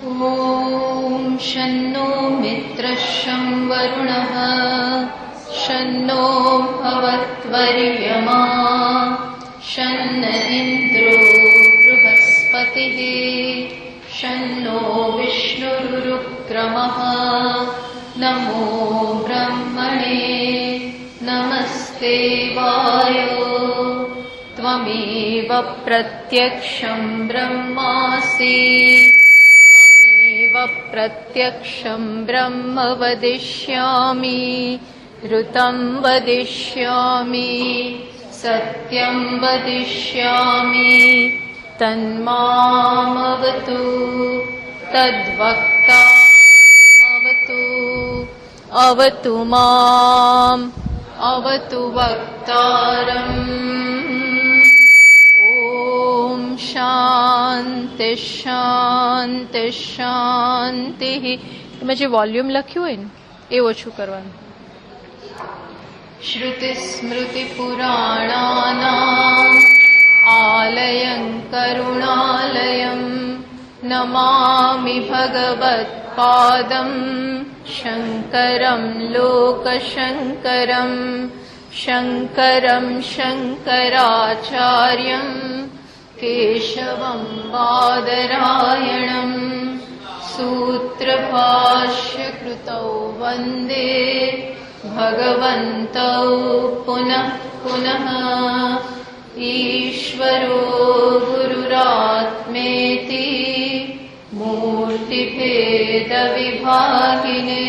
ॐ शन्नो मित्रः शं वरुणः शन्नो भवत्वर्यमा शन्न इन्द्रो बृहस्पतिः शन्नो विष्णुरुक्रमः नमो ब्रह्मणे नमस्ते वायो त्वमेव प्रत्यक्षं ब्रह्मासि त्वमेव प्रत्यक्षं ब्रह्म वदिष्यामि ऋतं वदिष्यामि सत्यं वदिष्यामि तन्मामवतु तद्वक्तारमवतु अवतु माम् अवतु वक्तारम्। ॐ शांति शांति शांति। તમે જે વોલ્યુમ લખ્યું હોય ને એ ઓછું કરવાનું. श्रुतिस्मृतिपुराणानाम् आलयं करुणालयं नमामि भगवत्पादं शङ्करं लोकशङ्करं शङ्करं शङ्कराचार्यं केशवं बादरायणं सूत्रभाष्यकृतौ वन्दे भगवन्तौ पुनः पुनः। ईश्वरो गुरुरात्मेति मूर्तिभेदविभागिने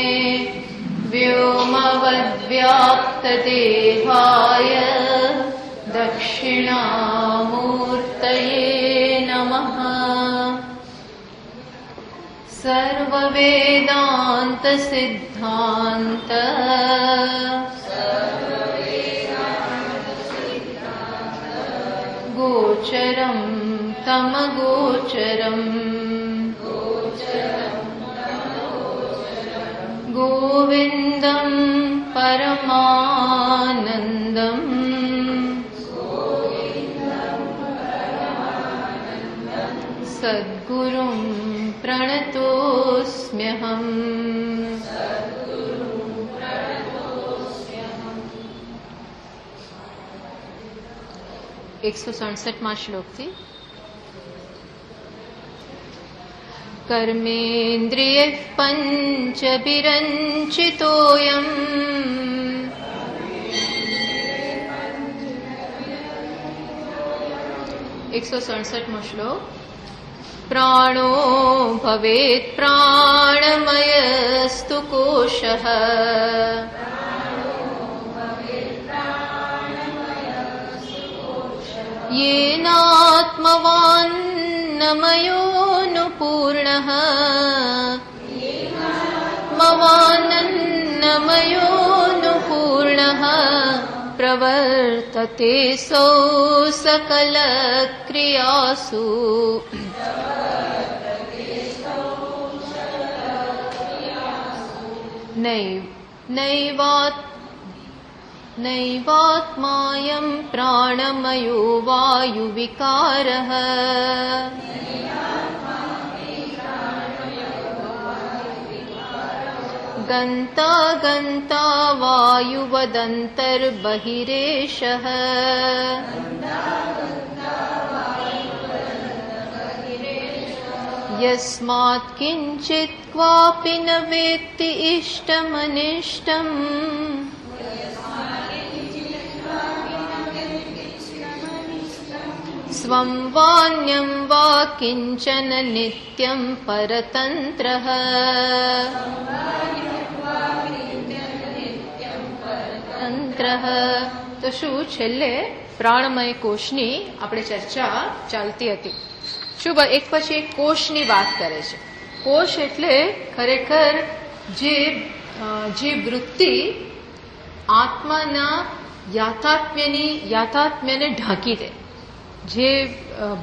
व्योमवद्व्याप्तदेहाय दक्षिणामूर्तये नमः। सर्ववेदान्तसिद्धान्त गोचरं तमगोचरम् गोविन्दं परमानन्दम् सद्गुरुं प्रणतोऽस्म्यहम्। 167 श्लोकથી कर्मेन्द्रियः पञ्चभिरञ्चितोऽयम् श्लोक प्राणो भवेत् प्राणमयस्तु कोशः येनात्मवान्नमयोऽनुपूर्णः प्रवर्तते सौ सकलक्रियासु नैवात्मायं प्राणमयो वायुविकारः गन्ता गन्ता वायुवदन्तर्बहिरेशः यस्मात् किञ्चित् क्वापि न वेत्ति इष्टमनिष्टम् स्वं वान्यं वा किञ्चन नित्यं परतन्त्रः તો શું છેલ્લે પ્રાણમય કોષની આપણે ચર્ચા ચાલતી હતી. શું એક પછી એક કોષની વાત કરે છે. કોષ એટલે ખરેખર જે વૃત્તિ આત્માના યાથાત્મ્યને ઢાંકી દે, જે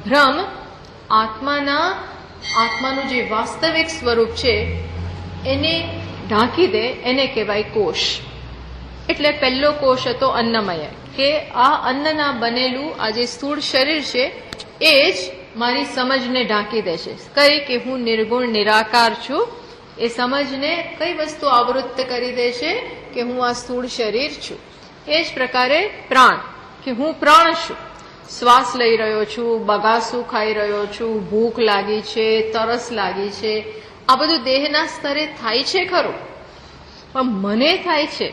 ભ્રમ આત્માનું જે વાસ્તવિક સ્વરૂપ છે એને ઢાંકી દે, એને કહેવાય કોષ. એટલે પહેલો કોષ હતો અન્નમય, કે આ અન્નના બનેલું આ જે સ્થૂળ શરીર છે એ જ મારી સમજને ઢાંકી દેશે. કઈ કે હું નિર્ગુણ નિરાકાર છું, એ સમજને કઈ વસ્તુ આવૃત્ત કરી દેશે કે હું આ સ્થૂળ શરીર છું. એ જ પ્રકારે પ્રાણ, કે હું પ્રાણ છું, શ્વાસ લઈ રહ્યો છું, બગાસું ખાઈ રહ્યો છું, ભૂખ લાગી છે, તરસ લાગી છે, આ બધું દેહના સ્તરે થાય છે ખરું, પણ મને થાય છે.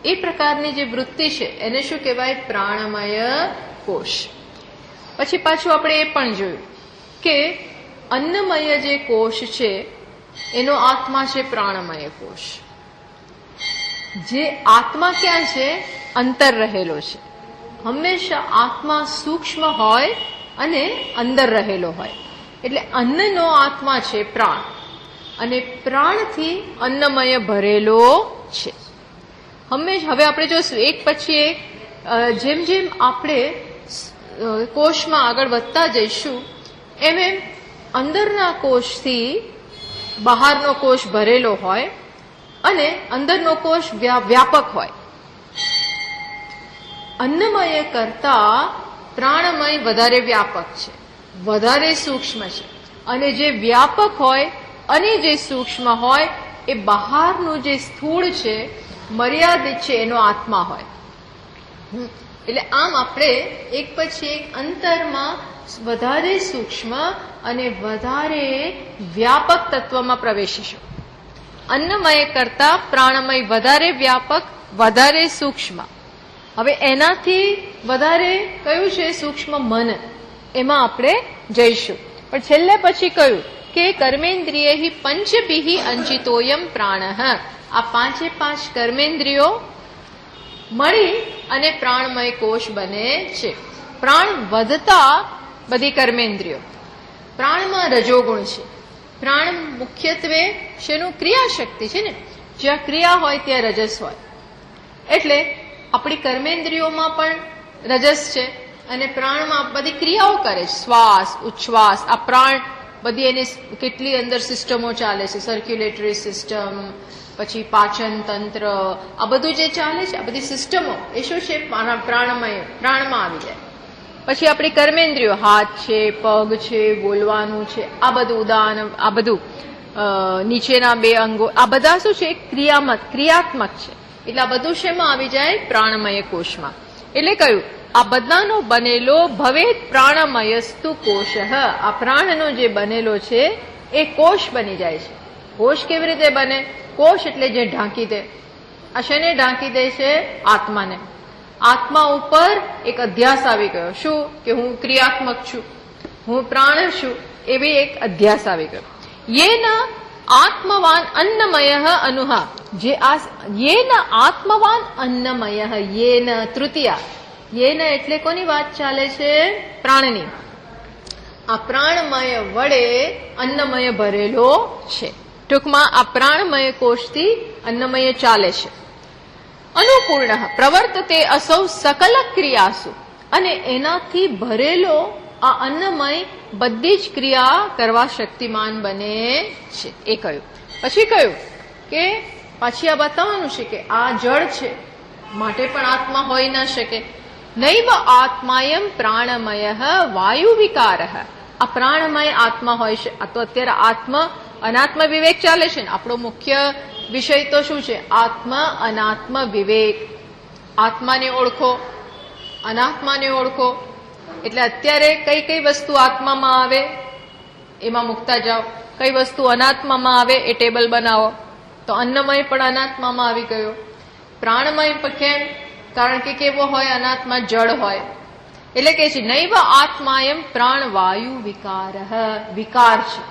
એ પ્રકારની જે વૃત્તિ છે એને શું કહેવાય? પ્રાણમય કોષ. પછી પાછું આપણે એ પણ જોયું કે અન્નમય જે કોષ છે એનો આત્મા છે પ્રાણમય કોષ. જે આત્મા ક્યાં છે? અંતર રહેલો છે. હંમેશા આત્મા સૂક્ષ્મ હોય અને અંદર રહેલો હોય. એટલે અન્નનો આત્મા છે પ્રાણ, અને પ્રાણથી અન્નમય ભરેલો છે. હંમેશા હવે આપણે જોશું એક પછી એક, જેમ જેમ આપણે કોષમાં આગળ વધતા જઈશું એમ એમ અંદરના કોષથી બહારનો કોષ ભરેલો હોય અને અંદરનો કોષ વ્યાપક હોય. અન્નમય કરતા પ્રાણમય વધારે વ્યાપક છે, વધારે સૂક્ષ્મ છે. અને જે વ્યાપક હોય અને જે સૂક્ષ્મ હોય એ બહારનું જે સ્થૂળ છે, મર્યાદિત છે, એનો આત્મા હોય. એટલે આમ આપણે એક પછી એક અંતરમાં વધારે સૂક્ષ્મ અને વધારે વ્યાપક તત્વમાં પ્રવેશીશું. અન્નમય કરતા પ્રાણમય વધારે વ્યાપક, વધારે સૂક્ષ્મ. હવે એનાથી વધારે કયું છે? સૂક્ષ્મ મન. એમાં આપણે જઈશું. પણ છેલ્લે પછી કહ્યું કે કર્મેન્દ્રિય પંચભિઃ અંચિતોયમ પ્રાણ. આ પાંચે પાંચ કર્મેન્દ્રિયો મળી અને પ્રાણમય કોષ બને છે. પ્રાણ વધતા બધી કર્મેન્દ્રિયો. પ્રાણમાં રજોગુણ છે. પ્રાણ મુખ્યત્વે શેનું? ક્રિયાશક્તિ છે ને. જ્યાં ક્રિયા હોય ત્યાં રજસ હોય. એટલે આપણી કર્મેન્દ્રિયોમાં પણ રજસ છે અને પ્રાણમાં બધી ક્રિયાઓ કરે છે. શ્વાસ, ઉચ્છ્વાસ, આ પ્રાણ બધી એની કેટલી અંદર સિસ્ટમો ચાલે છે, સર્ક્યુલેટરી સિસ્ટમ, પછી પાચન તંત્ર, આ બધું જે ચાલે છે, આ બધી સિસ્ટમો એ શું છે? પ્રાણમાં આવી જાય. પછી આપણી કર્મેન્દ્રિયો, હાથ છે, પગ છે, બોલવાનું છે, આ બધું ઉદાન, આ બધું નીચેના બે અંગો, આ બધા શું છે? ક્રિયાત્મક છે. એટલે આ બધું શેમાં આવી જાય? પ્રાણમય કોષમાં. એટલે કહ્યું આ બધાનો બનેલો ભવેત પ્રાણમયસ્તુ કોષ. આ પ્રાણનો જે બનેલો છે એ કોષ બની જાય છે. કોષ કેવી રીતે બને? કોષ એટલે જે ઢાંકી દે. આ શેને ઢાંકી દે છે? આત્માને. આત્મા ઉપર એક અધ્યાસ આવી ગયો. શું? કે હું ક્રિયાત્મક છું, હું પ્રાણ છું, એવી એક અધ્યાસ આવી ગયો. યેન આત્મવાન અન્નમય અનુહા. જે આ યેન આત્મવાન અન્નમય, યેન તૃતીયા. યેન એટલે કોની વાત ચાલે છે? પ્રાણની. આ પ્રાણમય વડે અન્નમય ભરેલો છે. ટૂંકમાં આ પ્રાણમય કોષથી અન્નમય ચાલે છે. અનુપૂર્ણ પ્રવર્તતે અસૌ સકલ ક્રિયાસુ. અને એનાથી ભરેલો આ અન્નમય બધી જ ક્રિયા કરવા શક્તિમાન બને છે. એ કહ્યું. પછી કહ્યું કે પછી આ બતાવવાનું છે કે આ જળ છે માટે પણ આત્મા હોઈ ન શકે. નૈવ આત્માયમ પ્રાણમય વાયુ વિકાર. આ પ્રાણમય આત્મા હોય છે. આ તો અત્યારે આત્મ અનાત્મ વિવેક ચાલે છે ને. આપણો મુખ્ય વિષય તો શું છે? આત્મ અનાત્મ વિવેક. આત્માને ઓળખો, અનાત્માને ઓળખો. એટલે અત્યારે કઈ કઈ વસ્તુ આત્મામાં આવે એમાં મૂકતા જાઓ, કઈ વસ્તુ અનાત્મામાં આવે એ ટેબલ બનાવો. તો અન્નમય પણ અનાત્મામાં આવી ગયો. પ્રાણમય પણ કેમ? કારણ કે કેવો હોય? અનાત્મા જળ હોય. એટલે કે છે નૈવ આત્માયમ પ્રાણ વાયુ વિકાર. વિકાર છે.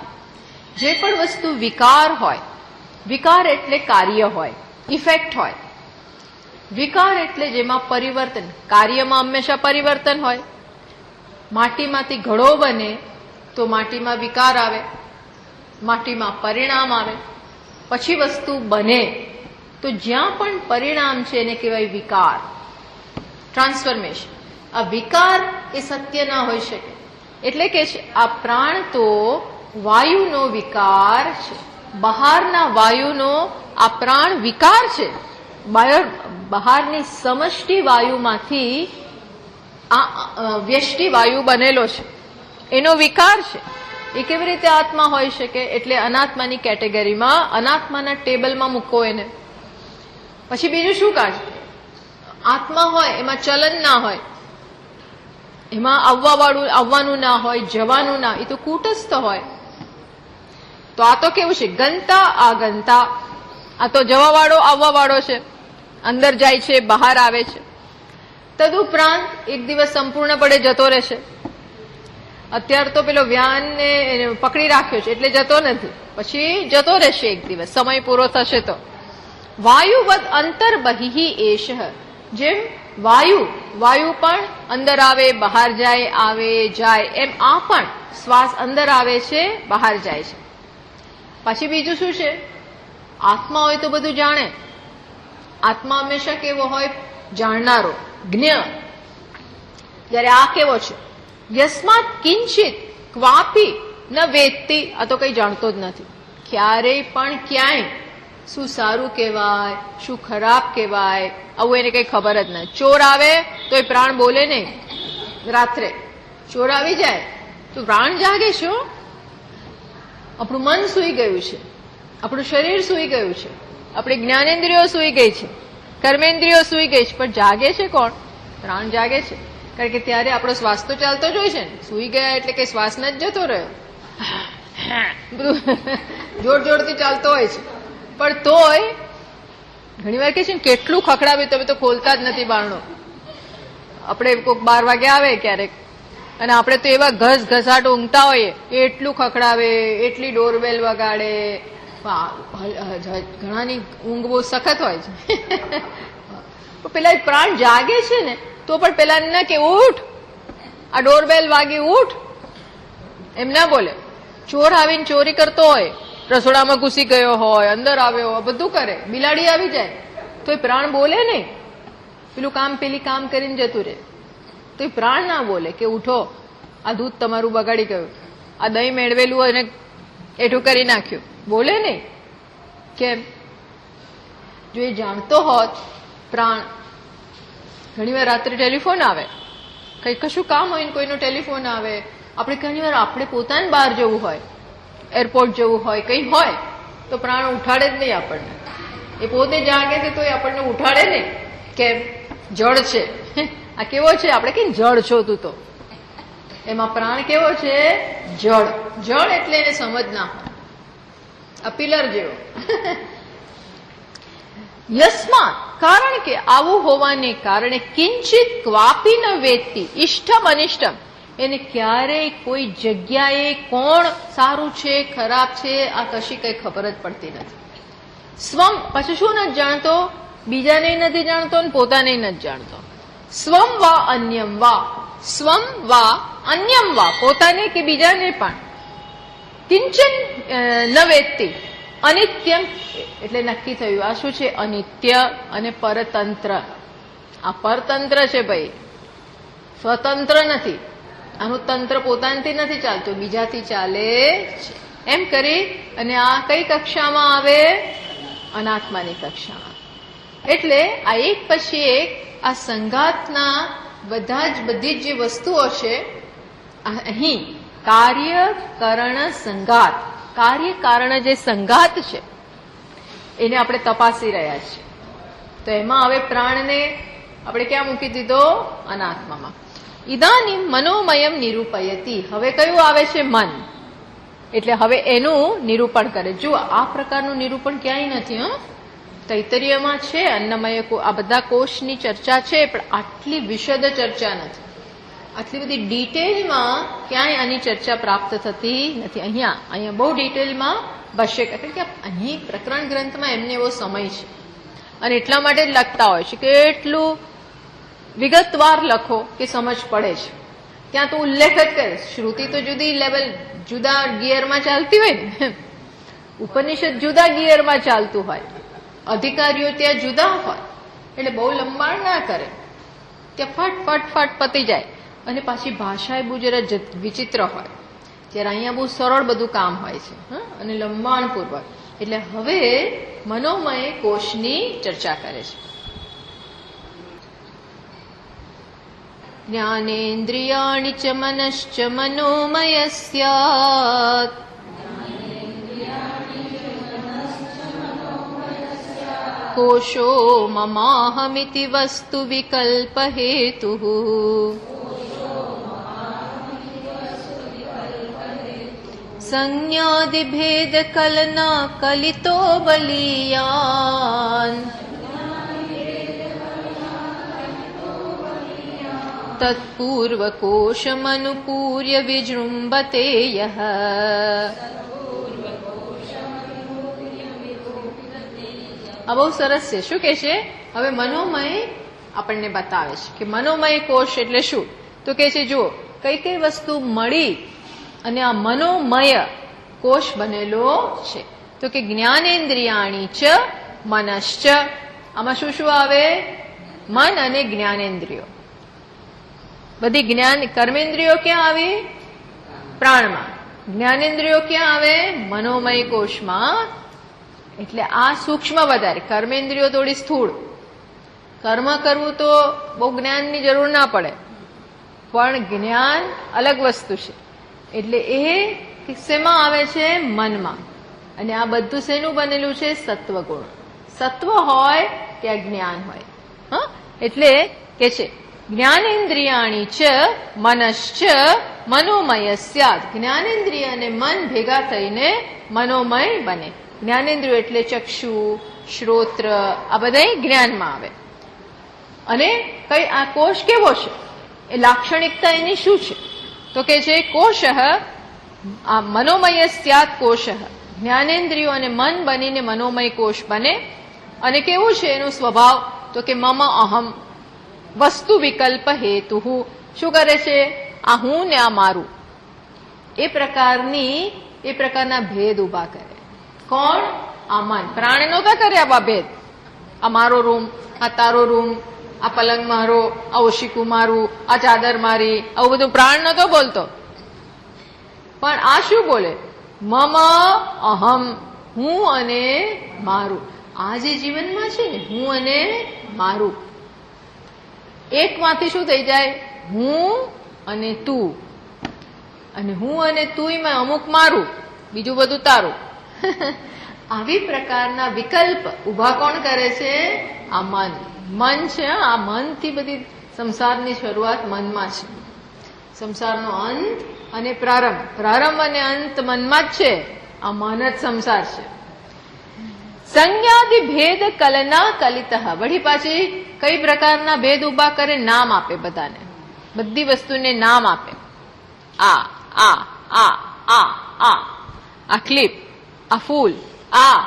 જે પણ વસ્તુ વિકાર હોય, વિકાર એટલે કાર્ય હોય, ઇફેક્ટ હોય. વિકાર એટલે જેમાં પરિવર્તન, કાર્યમાં હંમેશા પરિવર્તન હોય. માટીમાંથી ઘડો બને તો માટીમાં વિકાર આવે, માટીમાં પરિણામ આવે. પછી વસ્તુ બને તો જ્યાં પણ પરિણામ છે એને કહેવાય વિકાર, ટ્રાન્સફોર્મેશન. આ વિકાર એ સત્ય ના હોઈ શકે. એટલે કે આ પ્રાણ તો વાયુનો વિકાર છે. બહારના વાયુનો આ પ્રાણ વિકાર છે. બહારની સમષ્ટિ વાયુમાંથી આ વ્યષ્ટિ વાયુ બનેલો છે. એનો વિકાર છે. એ કેવી રીતે આત્મા હોઈ શકે? એટલે અનાત્માની કેટેગરીમાં, અનાત્માના ટેબલમાં મૂકો એને. પછી બીજું શું કાઢે? આત્મા હોય એમાં ચલન ના હોય, એમાં આવવાનું ના હોય, જવાનું ના, એ તો કૂટસ્થ હોય. તો આ તો કેવું છે? ગંતા આગંતા. આ તો જવા વાળો આવવા વાળો છે, અંદર જાય છે, બહાર આવે છે. તદુપરાંત એક દિવસ સંપૂર્ણપણે જતો રહેશે. અત્યારે તો પેલો વ્યાનને પકડી રાખ્યો છે એટલે જતો નથી, પછી જતો રહેશે એક દિવસ, સમય પૂરો થશે તો. વાયુવદ અંતર બહિ એષ. જેમ વાયુ પણ અંદર આવે બહાર જાય, આવે જાય, એમ આ પણ શ્વાસ અંદર આવે છે બહાર જાય છે. પછી બીજું શું છે? આત્મા હોય તો બધું જાણે. આત્મા હંમેશા કેવો હોય? જાણનારો, જ્ઞ. જયારે આ કેવો છે? યસ્માત કિંચિત ક્વાપી ન વેત્તિ. આ તો કઈ જાણતો જ નથી ક્યારેય પણ ક્યાંય. શું સારું કહેવાય, શું ખરાબ કહેવાય, આવું એને કઈ ખબર જ નથી. ચોર આવે તો એ પ્રાણ બોલે નહીં. રાત્રે ચોર આવી જાય તો પ્રાણ જાગે છે. આપણું મન સૂઈ ગયું છે, આપણું શરીર સૂઈ ગયું છે, આપણી જ્ઞાનેન્દ્રિયો સૂઈ ગઈ છે, કર્મેન્દ્રિયો સૂઈ ગઈ છે, પણ જાગે છે કોણ? પ્રાણ જાગે છે. કારણ કે ત્યારે આપણો શ્વાસ તો ચાલતો જ હોય છે ને. સૂઈ ગયા એટલે કે શ્વાસ ન જ જતો રહ્યો, બધું જોર જોરથી ચાલતો હોય છે. પણ તોય ઘણી વાર કે છે ને, કેટલું ખખડાવ્યું તમે તો ખોલતા જ નથી બારણો. આપણે કોઈક 12 વાગે આવે ક્યારેક, અને આપણે તો એવા ઘસાટ ઊંઘતા હોઈએ, એટલું ખખડાવે, એટલી ડોરબેલ વગાડે. ઘણાની ઊંઘ બહુ સખત હોય છે. પેલા પ્રાણ જાગે છે ને તો પણ પેલા ના કે ઉઠ, આ ડોરબેલ વાગી, ઉઠ, એમ ના બોલે. ચોર આવીને ચોરી કરતો હોય, રસોડામાં ઘૂસી ગયો હોય, અંદર આવ્યો હોય, બધું કરે, બિલાડી આવી જાય તો એ પ્રાણ બોલે નહીં. પેલું કામ પેલી કામ કરીને જતું રહે તો એ પ્રાણ ના બોલે કે ઉઠો, આ દૂધ તમારું બગાડી ગયું, આ દહીં મેળવેલું અને એઠું કરી નાખ્યું. બોલે નહીં. કેમ? જો એ જાણતો હોત પ્રાણ. ઘણી વાર રાત્રે ટેલિફોન આવે, કઈ કશું કામ હોય ને કોઈનો ટેલિફોન આવે. આપણે ઘણી વાર આપણે પોતાને બહાર જવું હોય, એરપોર્ટ જવું હોય, કઈ હોય તો પ્રાણ ઉઠાડે જ નહીં આપણને. એ પોતે જાગે છે તો એ આપણને ઉઠાડે નહીં. કેમ? જળ છે. આ કેવો છે? આપણે કઈ જળ છો તું તો. એમાં પ્રાણ કેવો છે? જળ. જળ એટલે એને સમજ ના હોય, આ પિલર જેવો. યસ્માત, કારણ કે આવું હોવાને કારણે કિંચિત ક્વાપી ન વેત્તિ ઇષ્ટમ અનિષ્ટમ. એને ક્યારેય કોઈ જગ્યાએ કોણ સારું છે ખરાબ છે આ કશી કઈ ખબર જ પડતી નથી. સ્વમ, પછી શું નથી જાણતો? બીજાને નથી જાણતો ને પોતાને નથી જાણતો. સ્વમ વા અન્યમ વા. સ્વમ વા અન્યમ વા, પોતાને કે બીજાને પણ. કિંચન ન વેત્તિ. અનિત્યમ એટલે નક્કી થયું આ શું છે? અનિત્ય અને પરતંત્ર. આ પરતંત્ર છે ભાઈ, સ્વતંત્ર નથી. આનું તંત્ર પોતાનાથી નથી ચાલતું, બીજાથી ચાલે છે. એમ કરી અને આ કઈ કક્ષામાં આવે? અનાત્માની કક્ષામાં. એટલે આ એક પછી એક આ સંઘાતના બધી જ જે વસ્તુઓ છે અહીં કાર્ય કરણ સંઘાત, કાર્ય કારણ જે સંઘાત છે એને આપણે તપાસી રહ્યા છીએ. તો એમાં હવે પ્રાણને આપણે ક્યાં મૂકી દીધો? અનાત્મામાં. ઇદાનીમ મનોમયમ નિરૂપયતી. હવે કયું આવે છે? મન. એટલે હવે એનું નિરૂપણ કરે. જુઓ, આ પ્રકારનું નિરૂપણ ક્યાંય નથી. તૈતરીયમાં છે, અન્નમય, આ બધા કોષની ચર્ચા છે, પણ આટલી વિશદ ચર્ચા નથી. આટલી બધી ડિટેલમાં ક્યાંય આની ચર્ચા પ્રાપ્ત થતી નથી. અહીંયા બહુ ડિટેલમાં ભાષ્ય, કારણ કે અહીં પ્રકરણ ગ્રંથમાં એમને એવો સમય છે અને એટલા માટે જ લખતા હોય છે કે એટલું વિગતવાર લખો કે સમજ પડે છે. ત્યાં તો ઉલ્લેખ જ કરે. શ્રુતિ તો જુદી લેવલ, જુદા ગિયરમાં ચાલતી હોય ને, ઉપનિષદ જુદા ગિયરમાં ચાલતું હોય, અધિકારીઓ ત્યાં જુદા હોય, એટલે બહુ લંબાણ ના કરે. ત્યાં ફટ પતી જાય. અને પાછી ભાષા બહુ જરા વિચિત્ર હોય, ત્યારે અહીંયા બહુ સરળ બધું કામ હોય છે અને લંબાણપૂર્વક. એટલે હવે મનોમય કોષની ચર્ચા કરે છે. જ્ઞાનેન્દ્રિયાણિ ચ મનશ્ચ મનોમય સ્યાત. કોશો મમાહમિતિ વસ્તુ વિકલ્પ હેતુઃ. સંજ્ઞાદિભેદ કલના કલિતો બલીયાન. તત્પૂર્વકોશમનુપૂર્ય વિજૃંભતે યઃ. આ બહુ સરસ છે. શું કે છે? હવે મનોમય આપણને બતાવે છે કે મનોમય કોષ એટલે શું. તો કે છે જુઓ, કઈ કઈ વસ્તુ મળી અને આ મનોમય કોષ બનેલો છે. તો કે જ્ઞાનેન્દ્રિયાણી ચ મનશ્ચ. આમાં શું શું આવે? મન અને જ્ઞાનેન્દ્રિયો. બધી જ્ઞાન કર્મેન્દ્રિયો ક્યાં આવે? પ્રાણમાં. જ્ઞાનેન્દ્રિયો ક્યાં આવે? મનોમય કોષમાં. એટલે આ સૂક્ષ્મ વધારે. કર્મેન્દ્રિયો થોડી સ્થૂળ. કર્મ કરવું તો બહુ જ્ઞાનની જરૂર ના પડે, પણ જ્ઞાન અલગ વસ્તુ છે. એટલે એ શેમાં આવે છે? મનમાં. અને આ બધું શેનું બનેલું છે? સત્વગુણ. સત્વ હોય ત્યાં જ્ઞાન હોય. હા, એટલે કે છે જ્ઞાનેન્દ્રિયાણી ચ મનશ્ચ મનોમય સ્યાદ. જ્ઞાનેન્દ્રિય અને મન ભેગા થઈને મનોમય બને. જ્ઞાનેન્દ્રિયો એટલે ચક્ષુ, શ્રોત્ર, આ બધા જ્ઞાનમાં આવે. અને કઈ આ કોષ કેવો છે? એ લાક્ષણિકતા એની શું છે? તો કે છે કોષ આ મનોમય સ્યાત કોષ. જ્ઞાનેન્દ્રિયો અને મન બનીને મનોમય કોષ બને. અને કેવું છે એનો સ્વભાવ? તો કે મમ અહમ વસ્તુ વિકલ્પ હેતુ. શું કરે છે? આ હું ને આ મારું, એ પ્રકારના ભેદ ઉભા કરે. કોણ? આ મન. પ્રાણ નહોતા કરે આવા ભેદ. આ મારો રૂમ, આ તારો રૂમ, આ પલંગ મારો, આ ઓશિકું મારું, આ ચાદર મારી, આવું બધું પ્રાણ નહોતો બોલતો. પણ આ શું બોલે? મમ અહમ, હું અને મારું. આ જે જીવનમાં છે ને, હું અને મારું, એકમાંથી શું થઈ જાય? હું અને તું. અને હું અને તુંમાં અમુક મારું, બીજું બધું તારું. આવી પ્રકારના વિકલ્પ ઉભા કોણ કરે છે? આ મન. મન છે. આ મનથી બધી સંસારની શરૂઆત મનમાં છે. સંસારનો અંત અને પ્રારંભ. પ્રારંભ અને અંત મનમાં જ છે. આ મન જ સંસાર છે. સંજ્ઞાદિ ભેદ કલના કલિત. વળી પાછી કઈ પ્રકારના ભેદ ઉભા કરે? નામ આપે બધાને. બધી વસ્તુને નામ આપે. આ આ આ આ આ આ ક્લિપ, આ ફૂલ, આ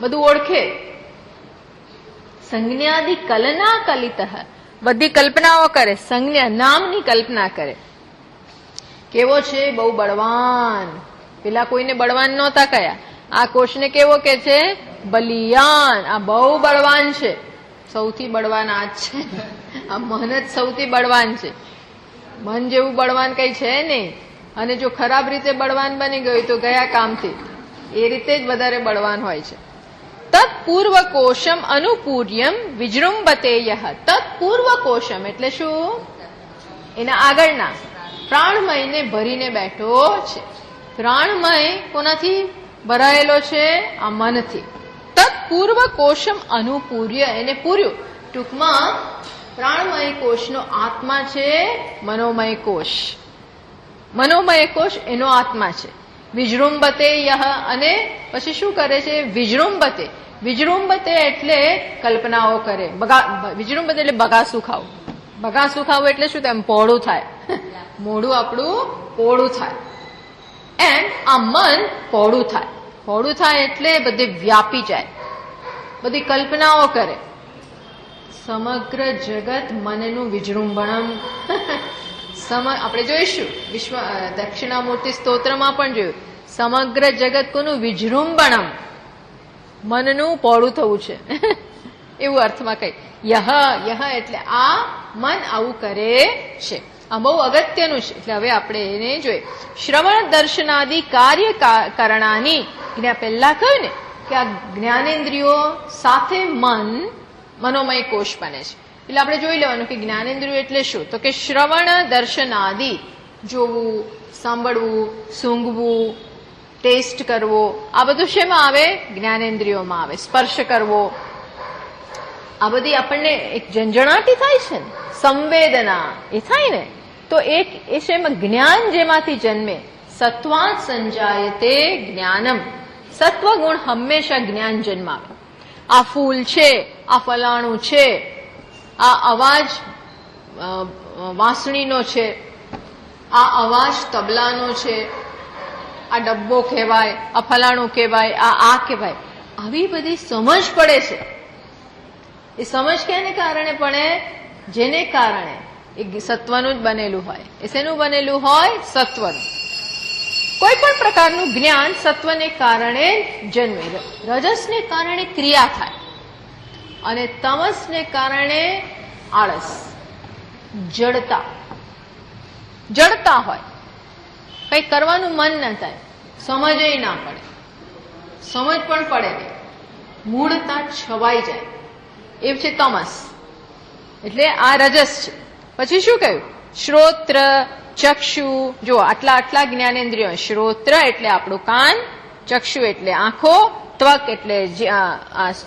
બધું ઓળખે. સંજ્ઞાદિ કલના કલિત. બધી કલ્પનાઓ કરે. સંજ્ઞા નામની કલ્પના કરે. કેવો છે? બહુ બળવાન. પેલા કોઈને બળવાન નહોતા કયા. આ કોષને કેવો કે છે? બલિયાન. આ બહુ બળવાન છે. સૌથી બળવાન આ જ છે. આ મન જ સૌથી બળવાન છે. મન જેવું બળવાન કઈ છે નહીં. અને જો ખરાબ રીતે બળવાન બની ગયું તો ગયા કામથી. એ રીતે જ વધારે બળવાન હોય છે. તત્પૂર્વ કોશમ અનુપૂર્યમ વિજૃંભતે યઃ. તત્પૂર્વ કોશમ એટલે શું? એના આગળના પ્રાણમયને ભરીને બેઠો છે. પ્રાણમય કોનાથી ભરાયેલો છે? આ મનથી. તત્પૂર્વ કોશમ અનુપૂર્ય, એને પૂર્યું. ટૂંકમાં પ્રાણમય કોષનો આત્મા છે મનોમય કોષ. મનોમય કોષ એનો આત્મા છે. વિજૃંભતે યહ. અને પછી શું કરે છે? વિજૃંભતે. વિજૃંભતે એટલે કલ્પનાઓ કરે. વિજૃંભતે એટલે બગાસું ખાવું. બગાસું ખાવું એટલે શું? તેમ પહોળું થાય. મોઢું આપણું પહોળું થાય. એમ આ મન પહોળું થાય. પહોળું થાય એટલે બધે વ્યાપી જાય. બધી કલ્પનાઓ કરે. સમગ્ર જગત મનનું વિજૃંભણમ. આપણે જોઈશું દક્ષિણામૂર્તિ સ્તોત્રમાં પણ જોયું. સમગ્ર જગત કોનું? વિજૃંભણમ. મનનું પહોળું થવું છે એવું અર્થમાં કઈ. યહ યહ એટલે આ મન આવું કરે છે. આ બહુ અગત્યનું છે. એટલે હવે આપણે એને જોઈએ. શ્રવણ દર્શનાદિ કાર્ય કરણાની. એને પહેલા કહ્યું ને કે આ જ્ઞાનેન્દ્રિયો સાથે મનોમય કોષ બને છે. એટલે આપણે જોઈ લેવાનું કે જ્ઞાનેન્દ્રિયો એટલે શું, તો કે શ્રવણ દર્શન આદિ, જોવું, સાંભળવું, સૂંઘવું, ટેસ્ટ કરવો, આ બધું શેમાં આવે? જ્ઞાનેન્દ્રિયોમાં આવે. સ્પર્શ કરવો, આ બધી આપણને એક ઝંઝણાટી થાય છે ને, સંવેદના એ થાય ને, તો એક એ શેમાં? જ્ઞાન જેમાંથી જન્મે. સત્વાત સંજાયતે જ્ઞાનમ, સત્વગુણ હંમેશા જ્ઞાન જન્માવે. આ ફૂલ છે, આ ફલાણું છે, આ અવાજ વાંસળીનો છે, આ અવાજ તબલાનો છે, આ ડબ્બો કહેવાય, આ ફલાણું કહેવાય, આ કહેવાય, આવી બધી સમજ પડે છે. એ સમજ કેને કારણે પડે? જેને કારણે એ સત્વનું જ બનેલું હોય. એ શેનું બનેલું હોય? સત્વનું. કોઈ પણ પ્રકારનું જ્ઞાન સત્વને કારણે જન્મે. રજસને કારણે ક્રિયા થાય અને તમસને કારણે આળસ, જડતા હોય, કઈ કરવાનું મન ન થાય, સમજય ના પડે, સમજ પણ પડે નહીં, મૂળતા છવાઈ જાય, એ છે તમસ. એટલે આ રજસ છે. પછી શું કહ્યું? શ્રોત્ર, ચક્ષુ, જો આટલા જ્ઞાનેન્દ્રિયો. શ્રોત્ર એટલે આપણું કાન, ચક્ષુ એટલે આંખો, ત્વક એટલે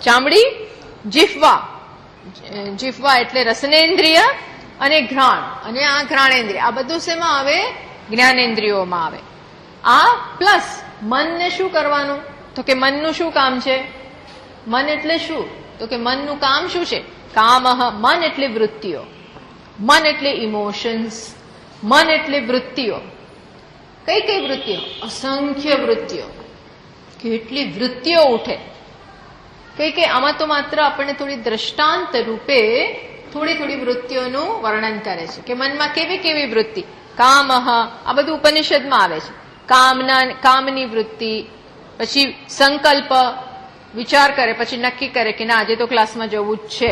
ચામડી, જીહ્વા એટલે રસનેન્દ્રિય, અને ઘ્રાણ, અને આ ઘ્રાણેન્દ્રિય. આ બધું શેમાં આવે? જ્ઞાનેન્દ્રિયોમાં આવે. આ પ્લસ મનને શું કરવાનું? તો કે મનનું શું કામ છે? મન એટલે શું? તો કે મનનું કામ શું છે? કામઃ, મન એટલે વૃત્તિઓ, મન એટલે ઇમોશન્સ, મન એટલે વૃત્તિઓ. કઈ કઈ વૃત્તિઓ? અસંખ્ય વૃત્તિઓ. કેટલી વૃત્તિઓ ઉઠે! કઈ આમાં તો માત્ર આપણને થોડી દ્રષ્ટાંત રૂપે થોડી વૃત્તિઓનું વર્ણન કરે છે કે મનમાં કેવી કેવી વૃત્તિ. કામઃ, આ બધું ઉપનિષદમાં આવે છે. કામની વૃત્તિ. પછી સંકલ્પ, વિચાર કરે, પછી નક્કી કરે કે ના, આજે તો ક્લાસમાં જવું જ છે.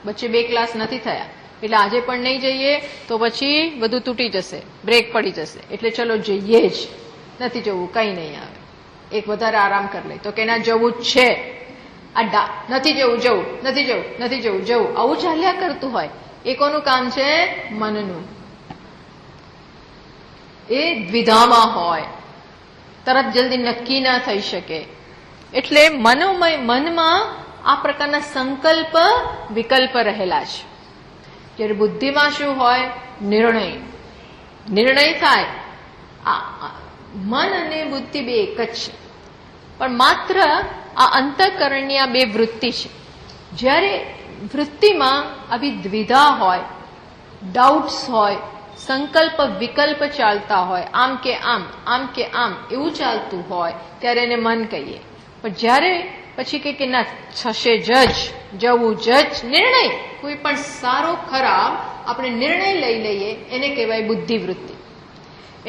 વચ્ચે 2 ક્લાસ નથી થયા એટલે આજે પણ નહીં જઈએ તો પછી બધું તૂટી જશે, બ્રેક પડી જશે, એટલે ચલો જઈએ જ. નથી જવું, કઈ નહીં આવે, એક વધારે આરામ કરી લે, તો કે ના, જવું જ છે. નથી જવું, આવું ચાલ્યા કરતું હોય. એ કોનું કામ છે? મનનું. એ દ્વિધામાં હોય, તરત જલ્દી નક્કી ના થઈ શકે. એટલે મનમાં આ પ્રકારના સંકલ્પ વિકલ્પ રહેલા છે. જ્યારે બુદ્ધિમાં શું હોય? નિર્ણય થાય. મન અને બુદ્ધિ બે એક જ છે, પણ માત્ર આ અંતઃકરણની આ 2 વૃત્તિ છે. જ્યારે વૃત્તિમાં આવી દ્વિધા હોય, ડાઉટ્સ હોય, સંકલ્પ વિકલ્પ ચાલતા હોય, આમ કે આમ એવું ચાલતું હોય, ત્યારે એને મન કહીએ. પણ જ્યારે પછી કે ના, થશે જવું જ, નિર્ણય, કોઈ પણ સારો ખરાબ આપણે નિર્ણય લઈ લઈએ, એને કહેવાય બુદ્ધિવૃત્તિ.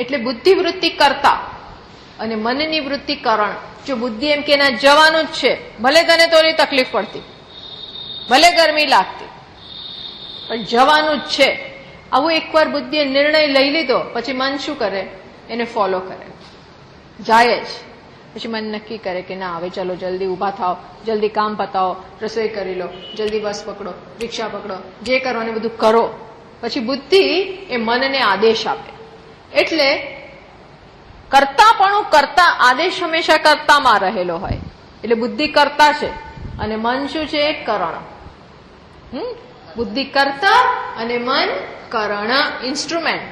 એટલે બુદ્ધિવૃત્તિ કરતા અને મનની વૃત્તિ કરણ. જો બુદ્ધિ એમ કે ના, જવાનું જ છે, ભલે તને થોડી તકલીફ પડતી, ભલે ગરમી લાગતી, પણ જવાનું જ છે, આવું એકવાર બુદ્ધિએ નિર્ણય લઈ લીધો, પછી મન શું કરે? એને ફોલો કરે, જાય જ. પછી મન નક્કી કરે કે ના, હવે ચલો જલ્દી ઊભા થાઓ, જલ્દી કામ પતાવો, રસોઈ કરી લો, જલ્દી બસ પકડો, રિક્ષા પકડો, જે કરવાનું બધું કરો. પછી બુદ્ધિ એ મનને આદેશ આપે. એટલે કરતા આદેશ હંમેશા કર્તામાં રહેલો હોય. એટલે બુદ્ધિ કરતા છે અને મન શું છે? કરણ. બુદ્ધિ કરતા અને મન કરણ, ઇન્સ્ટ્રુમેન્ટ.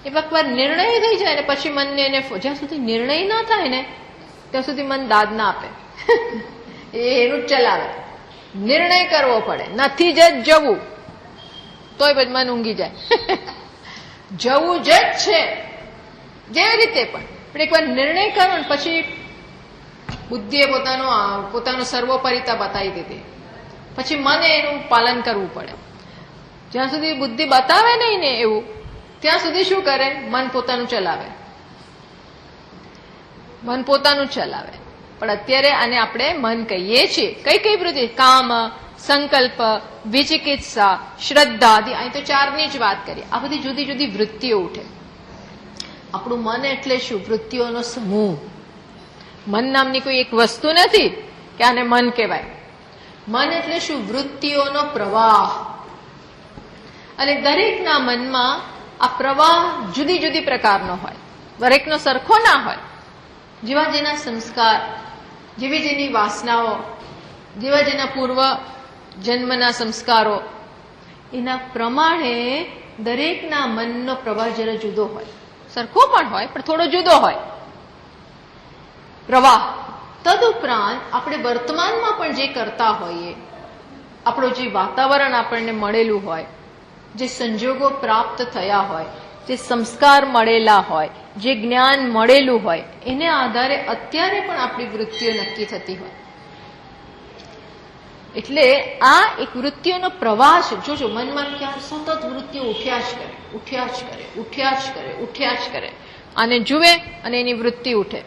એ એકવાર નિર્ણય થઈ જાય ને પછી મનને એને, જ્યાં સુધી નિર્ણય ના થાય ને ત્યાં સુધી મન દાદ ના આપે. એનું જ ચલાવે. નિર્ણય કરવો પડે, નથી જ જવું, તોય પછી મન ઊંઘી જાય. જવું જ છે, જેવી રીતે પણ એકવાર નિર્ણય કરો ને પછી બુદ્ધિએ પોતાનો સર્વોપરિતા બતાવી દીધી, પછી મને એનું પાલન કરવું પડે. જ્યાં સુધી બુદ્ધિ બતાવે નહીં ને એવું, ત્યાં સુધી શું કરે? મન પોતાનું ચલાવે. પણ અત્યારે આને આપણે મન કહીએ છીએ. કઈ વૃત્તિ? કામ, સંકલ્પ, વિચિકિત્સા, શ્રદ્ધા આદિ. અહીં તો 4ની જ વાત કરી. આ બધી જુદી જુદી વૃત્તિઓ ઉઠે. આપણું મન એટલે શું? વૃત્તિઓનો સમૂહ. મન નામની કોઈ એક વસ્તુ નથી કે આને મન કહેવાય. મન એટલે શું? વૃત્તિઓનો પ્રવાહ. અને દરેકના મનમાં આ પ્રવાહ જુદી જુદી પ્રકારનો હોય, દરેકનો સરખો ના હોય. જેવા જેના સંસ્કાર, જેવી જેની વાસનાઓ, જેવા જેના પૂર્વ જન્મના સંસ્કારો, એના પ્રમાણે દરેકના મનનો પ્રવાહ જરા જુદો હોય. સરખો પણ હોય પણ થોડો જુદો હોય પ્રવાહ. તદુપરાંત આપણે વર્તમાનમાં પણ જે કરતા હોઈએ, આપણું જે વાતાવરણ આપણને મળેલું હોય, જે સંજોગો પ્રાપ્ત થયા હોય, જે સંસ્કાર મળેલા હોય, જે જ્ઞાન મળેલું હોય, એને આધારે અત્યારે પણ આપણી વૃત્તિઓ નક્કી થતી હોય. એટલે આ એક વૃત્તિઓનો પ્રવાહ છે. જોજો મનમાં ક્યાં સતત વૃત્તિઓ ઉઠ્યા જ કરે, ઉઠ્યા જ કરે, ઉઠ્યા જ કરે, ઉઠ્યા જ કરે. આને જુએ અને એની વૃત્તિ ઉઠે.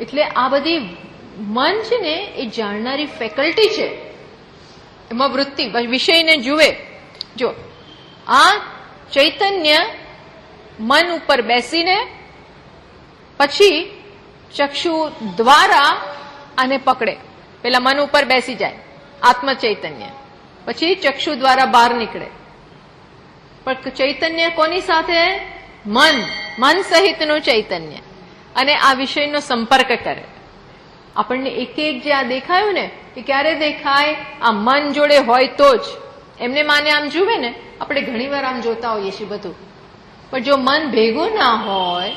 એટલે આ બધી મન છે ને એ જાણનારી ફેકલ્ટી છે. એમાં વૃત્તિ વિષયને જુએ. જો આ ચૈતન્ય મન ઉપર બેસીને પછી ચક્ષુ દ્વારા આને પકડે. પેલા મન ઉપર બેસી જાય આત્મ ચૈતન્ય, પછી ચક્ષુ દ્વારા બહાર નીકળે. પણ ચૈતન્ય કોની સાથે? મન સહિતનું ચૈતન્ય. અને આ વિષયનો સંપર્ક કરે. આપણને એક એક જે આ દેખાયું ને એ ક્યારે દેખાય? આ મન જોડે હોય તો જ. એમને માને આમ જુએ ને, આપણે ઘણી વાર આમ જોતા હોઈએ છીએ બધું, પણ જો મન ભેગું ના હોય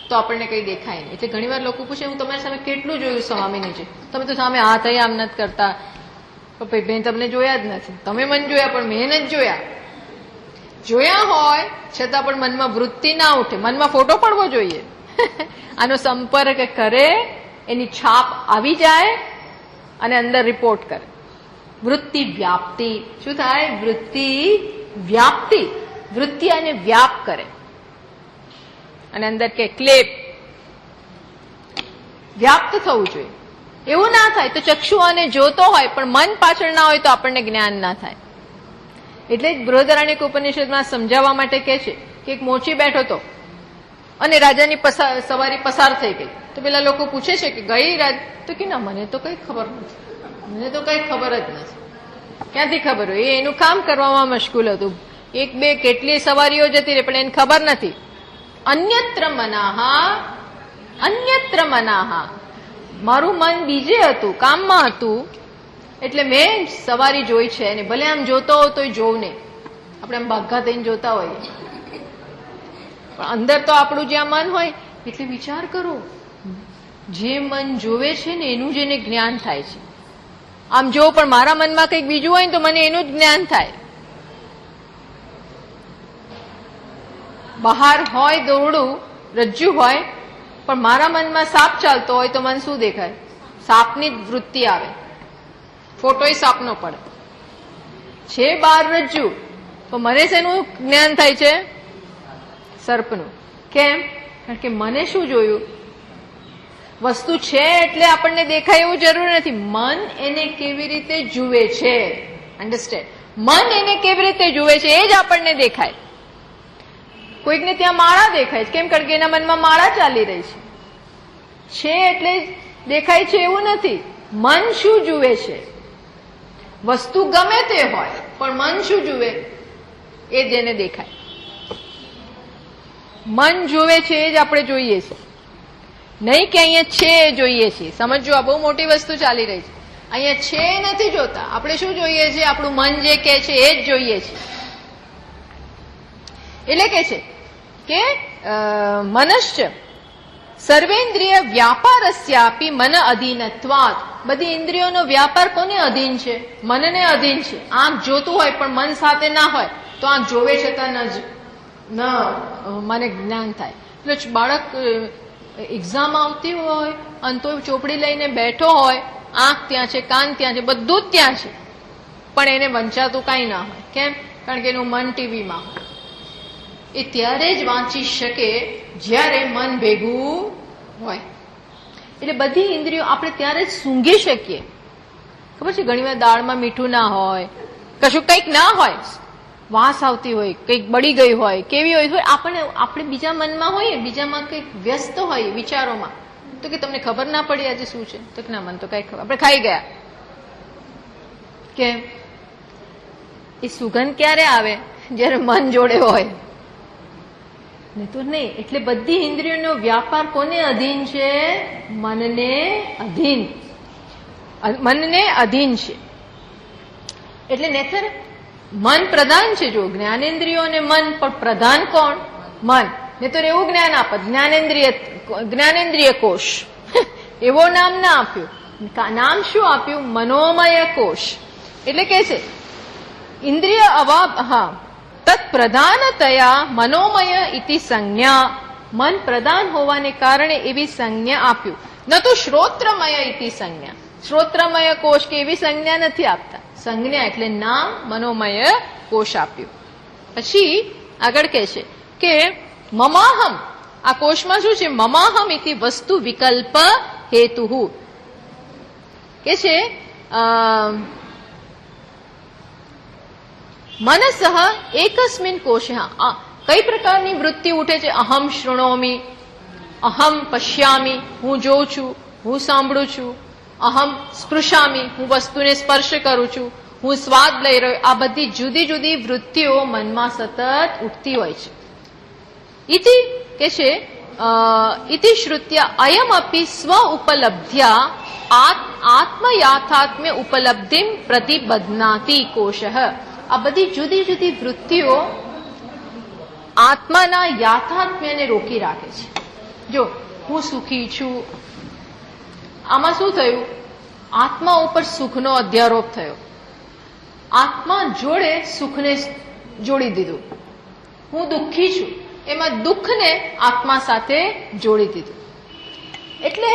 તો આપણને કઈ દેખાય નહીં. એટલે ઘણી વાર લોકો પૂછે, હું તમારી સામે કેટલું જોયું સ્વામીની, તમે તો સામે હાથ અહીં આમ નથી કરતા. મેં તમને જોયા જ નથી. તમે મન જોયા પણ મેં નથી જોયા. જોયા હોય છતાં પણ મનમાં વૃત્તિ ના ઉઠે. મનમાં ફોટો પડવો જોઈએ. આનો સંપર્ક કરે, એની છાપ આવી જાય અને અંદર રિપોર્ટ કરે. વૃત્તિ વ્યાપ્તિ. શું થાય? વૃત્તિ વ્યાપ્તિ. વૃત્તિ આને વ્યાપ કરે અને અંદર કે ક્લેપ વ્યાપ્ત થવું જોઈએ. એવું ના થાય તો ચક્ષુ આને જોતો હોય પણ મન પાછળ ના હોય તો આપણને જ્ઞાન ના થાય. એટલે જ બૃહદારણ્યક ઉપનિષદમાં સમજાવવા માટે કહે છે કે એક મોચી બેઠો હતો અને રાજાની સવારી પસાર થઈ ગઈ. તો પેલા લોકો પૂછે છે કે ગઈ રાત? તો કે ના, મને તો કઈ ખબર નથી, મને તો કઈ ખબર જ નથી. ક્યાંથી ખબર હોય? એનું કામ કરવામાં મશગુલ હતું. એક બે કેટલી સવારીઓ જતી રહી પણ એને ખબર નથી. અન્યત્ર મનાહા. મારું મન બીજે હતું, કામમાં હતું, એટલે મેં સવારી જોઈ છે. અને ભલે આમ જોતો હોય તોય જોઉં નહીં. આપણે આમ બાઘા થઈને જોતા હોઈએ પણ અંદર તો આપણું જ્યાં મન હોય. એટલે વિચાર કરો, જે મન જોવે છે ને એનું જ એને જ્ઞાન થાય છે. આમ જો પણ મારા મનમાં કંઈક બીજું હોય ને તો મને એનું જ જ્ઞાન થાય. બહાર હોય દોરડું, રજ્જુ હોય, પણ મારા મનમાં સાપ ચાલતો હોય તો મન શું દેખાય? સાપની વૃત્તિ આવે. ફોટોય સાપનો પડે છે. બહાર રજ્જુ તો મને શેનું જ્ઞાન થાય છે? સર્પનું. કેમ? કારણ કે મને શું જોયું? વસ્તુ છે એટલે આપણને દેખાય એવું જરૂર નથી. મન એને કેવી રીતે જુએ છે, અન્ડરસ્ટેન્ડ? મન એને કેવી રીતે જુએ છે એ જ આપણને દેખાય. કોઈકને ત્યાં માળા દેખાય છે. કેમ? કારણ કે એના મનમાં માળા ચાલી રહી છે એટલે દેખાય છે એવું નથી. મન શું જુએ છે? વસ્તુ ગમે તે હોય પણ મન શું જુએ એ જ એને દેખાય. મન જુએ છે એ જ આપણે જોઈએ છીએ, નહીં કે અહીંયા છે એ જોઈએ છીએ. સમજો, આ બહુ મોટી વસ્તુ ચાલી રહી છે. અહીંયા છે નથી જોતા. આપણે શું જોઈએ છીએ? આપણું મન જે કહે છે એ જ જોઈએ છીએ. એટલે કે છે કે મનશ્ચ સર્વેન્દ્રિય વ્યાપારસ્યાપી મન અધીનત્વાત. બધી ઇન્દ્રિયોનો વ્યાપાર કોને અધીન છે? મનને અધીન છે. આંખ જોતું હોય પણ મન સાથે ના હોય તો આંખ જોવે છતાં ન મને જ્ઞાન થાય. એટલે બાળક એક્ઝામ આવતી હોય અને તો ચોપડી લઈને બેઠો હોય, આંખ ત્યાં છે, કાન ત્યાં છે, બધું જ ત્યાં છે, પણ એને વંચાતું કાંઈ ના હોય. કેમ? કારણ કે એનું મન ટીવીમાં હોય. એ ત્યારે જ વાંચી શકે જ્યારે મન ભેગું હોય. એટલે બધી ઇન્દ્રિયો આપણે ત્યારે જ સૂંઘી શકીએ. ખબર છે, ઘણી વાર દાળમાં મીઠું ના હોય, કશું કંઈક ના હોય, વાસ આવતી હોય, કંઈક બળી ગઈ હોય, કેવી હોય, આપણે બીજા મનમાં હોઈએ, બીજામાં કંઈક વ્યસ્ત હોઈએ વિચારોમાં. તો કે તમને ખબર ના પડી આજે શું છે? તો કે ના, મને તો કઈ ખબર, આપણે ખાઈ ગયા. કેમ? એ સુગંધ ક્યારે આવે? જ્યારે મન જોડે હોય, નહીં તો નહીં. એટલે બધી ઇન્દ્રિયોનો વ્યાપાર કોને અધીન છે? મનને અધીન. મનને અધીન છે. એટલે નેતર મન પ્રધાન છે. જો જ્ઞાનેન્દ્રિયો અને મન, પણ પ્રધાન કોણ? મન. નહીતર એવું જ્ઞાન આપત જ્ઞાનેન્દ્રિય કોષ એવો નામ ના આપ્યું. નામ શું આપ્યું? મનોમય કોષ. એટલે કે છે ઇન્દ્રિય અવાપ, હા, તત્ પ્રધાનતયા મનોમય ઇતિ સંજ્ઞા. મન પ્રધાન હોવાને કારણે એવી સંજ્ઞા આપ્યું. ન તો શ્રોત્રમય ઇતિ સંજ્ઞા. શ્રોત્રમય કોષ કે એવી સંજ્ઞા નથી આપતા. સંજ્ઞા એટલે નામ મનોમય કોષ આપ્યું. પછી આગળ કહે છે કે મમાહમ, આ કોષમાં શું છે? મમાહમ ઇતિ વસ્તુ વિકલ્પ હેતુ. કે છે મનસઃ એકસ્મિન કોશે. કઈ પ્રકારની વૃત્તિ ઉઠે છે? અહમ શૃણોમી, અહમ પશ્યામી, હું જોઉં છું, હું સાંભળું છું. અહમ સ્પૃશામી, હું વસ્તુને સ્પર્શ કરું છું, હું સ્વાદ લઈ રહ્યો. આ બધી જુદી જુદી વૃત્તિઓ મનમાં સતત ઉઠતી હોય છે. ઇતિ કે છે ઇતિ શ્રુત્યા અયમ અપી સ્વ ઉપલબ્ધ્યા આત્મયાથાત્મ્ય ઉપલબ્ધિમ પ્રતિબધ્નાતિ કોષ. આ બધી જુદી જુદી વૃત્તિઓ આત્માના યાથાત્મ્યને રોકી રાખે છે. જો હું સુખી છું, આમાં શું થયું? આત્મા ઉપર સુખનો અધ્યારોપ થયો. આત્મા જોડે સુખને જોડી દીધું. હું દુઃખી છું, એમાં દુઃખને આત્મા સાથે જોડી દીધું. એટલે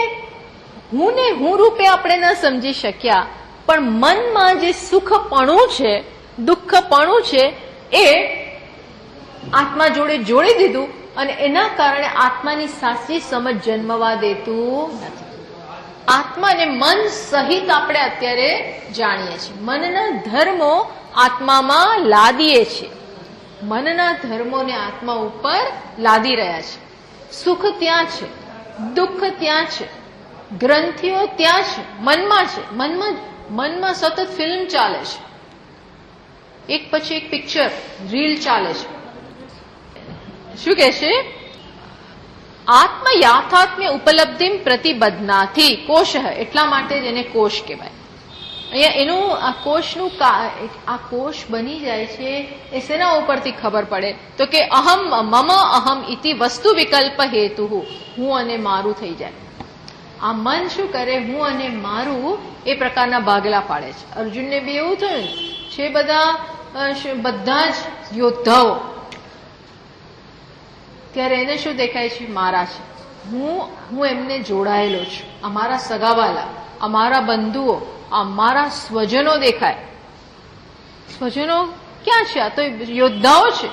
હું ને હું રૂપે આપણે ન સમજી શક્યા, પણ મનમાં જે સુખપણું છે, દુઃખપણું છે, એ આત્મા જોડે જોડી દીધું અને એના કારણે આત્માની સાચી સમજ જન્મવા દેતું નથી. આત્માને મન સહિત આપણે અત્યારે જાણીએ છીએ. મનના ધર્મો આત્મામાં લાદીએ છીએ. મનના ધર્મોને આત્મા ઉપર લાદી રહ્યા છે. સુખ ત્યાં છે, દુઃખ ત્યાં છે, ગ્રંથિઓ ત્યાં છે, મનમાં છે. મનમાં સતત ફિલ્મ ચાલે છે, એક પછી એક પિક્ચર, રીલ ચાલે છે. શું કે છે? આત્મ યાથાત્મ્ય ઉપલબ્ધિ પ્રતિબધ્નાથી કોષ. એટલા માટે જ એને કોષ કહેવાય. અહીંયા એનું આ કોષનું આ કોષ બની જાય છે એ શેના ઉપરથી ખબર પડે? તો કે અહમ મમ અહમ ઇતિ વસ્તુ વિકલ્પ હેતુ. હું અને મારું થઈ જાય. આ મન શું કરે? હું અને મારું એ પ્રકારના ભાગલા પાડે છે. અર્જુનને બી એવું થયું છે. બધા જ યોદ્ધાઓ, ત્યારે એને શું દેખાય છે? મારા છે. હું એમને જોડાયેલો છું. અમારા સગાવાલા, અમારા બંધુઓ, અમારા સ્વજનો દેખાય. સ્વજનો ક્યાં છે? આ તો યોદ્ધાઓ છે.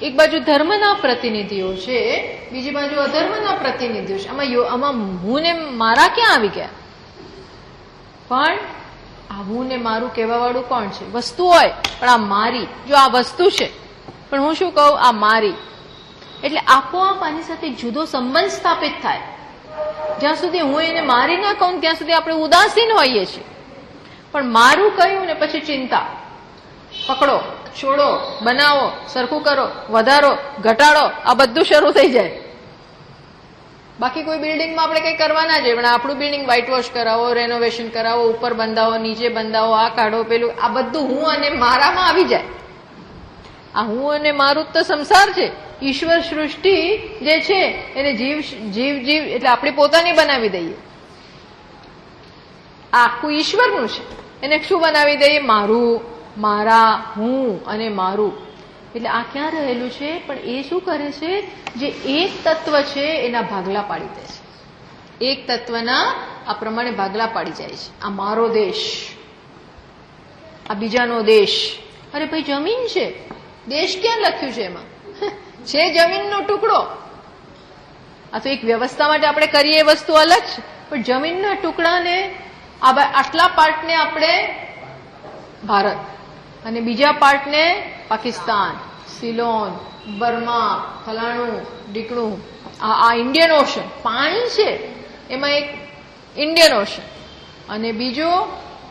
એક બાજુ ધર્મના પ્રતિનિધિઓ છે, બીજી બાજુ અધર્મના પ્રતિનિધિઓ છે. આમાં હું ને મારા ક્યાં આવી ગયા? પણ આ હું ને મારું કહેવા વાળું કોણ છે? વસ્તુ હોય, પણ આ મારી. જો આ વસ્તુ છે, પણ હું શું કહું? આ મારી. એટલે આપોઆપ આની સાથે જુદો સંબંધ સ્થાપિત થાય. જ્યાં સુધી હું એને મારી ના કહું ત્યાં સુધી આપણે ઉદાસીન હોઈએ છીએ. પણ મારું કહ્યું ને પછી ચિંતા. પકડો, છોડો, બનાવો, સરખું કરો, વધારો, ઘટાડો, આ બધું શરૂ થઈ જાય. બાકી કોઈ બિલ્ડિંગમાં આપણે કઈ કરવા ના જોઈએ, પણ આપણું બિલ્ડિંગ વ્હાઇટ વોશ કરાવો, રેનોવેશન કરાવો, ઉપર બંધાવો, નીચે બંધાવો, આ કાઢો, પેલું, આ બધું હું અને મારામાં આવી જાય. આ હું અને મારું તો સંસાર છે. ઈશ્વર સૃષ્ટિ જે છે એને જીવ એટલે આપણે પોતાની બનાવી દઈએ. આ આખું ઈશ્વરનું છે, એને શું બનાવી દઈએ? મારું, મારા, હું અને મારું. એટલે આ ક્યાં રહેલું છે? પણ એ શું કરે છે? જે એક તત્વ છે એના ભાગલા પાડી દે છે. એક તત્વના આ પ્રમાણે ભાગલા પાડી જાય છે. આ મારો દેશ, આ બીજાનો દેશ. અરે ભાઈ જમીન છે, દેશ ક્યાં લખ્યું છે? એમાં છે જમીનનો ટુકડો. આ તો એક વ્યવસ્થા માટે આપણે કરીએ એ વસ્તુ અલગ છે, પણ જમીનના ટુકડાને આટલા પાર્ટને આપણે ભારત અને બીજા પાર્ટને પાકિસ્તાન, સિલોન, બર્મા, ફલાણું ઢીકણું. આ ઇન્ડિયન ઓશન પાણી છે, એમાં એક ઇન્ડિયન ઓશન અને બીજો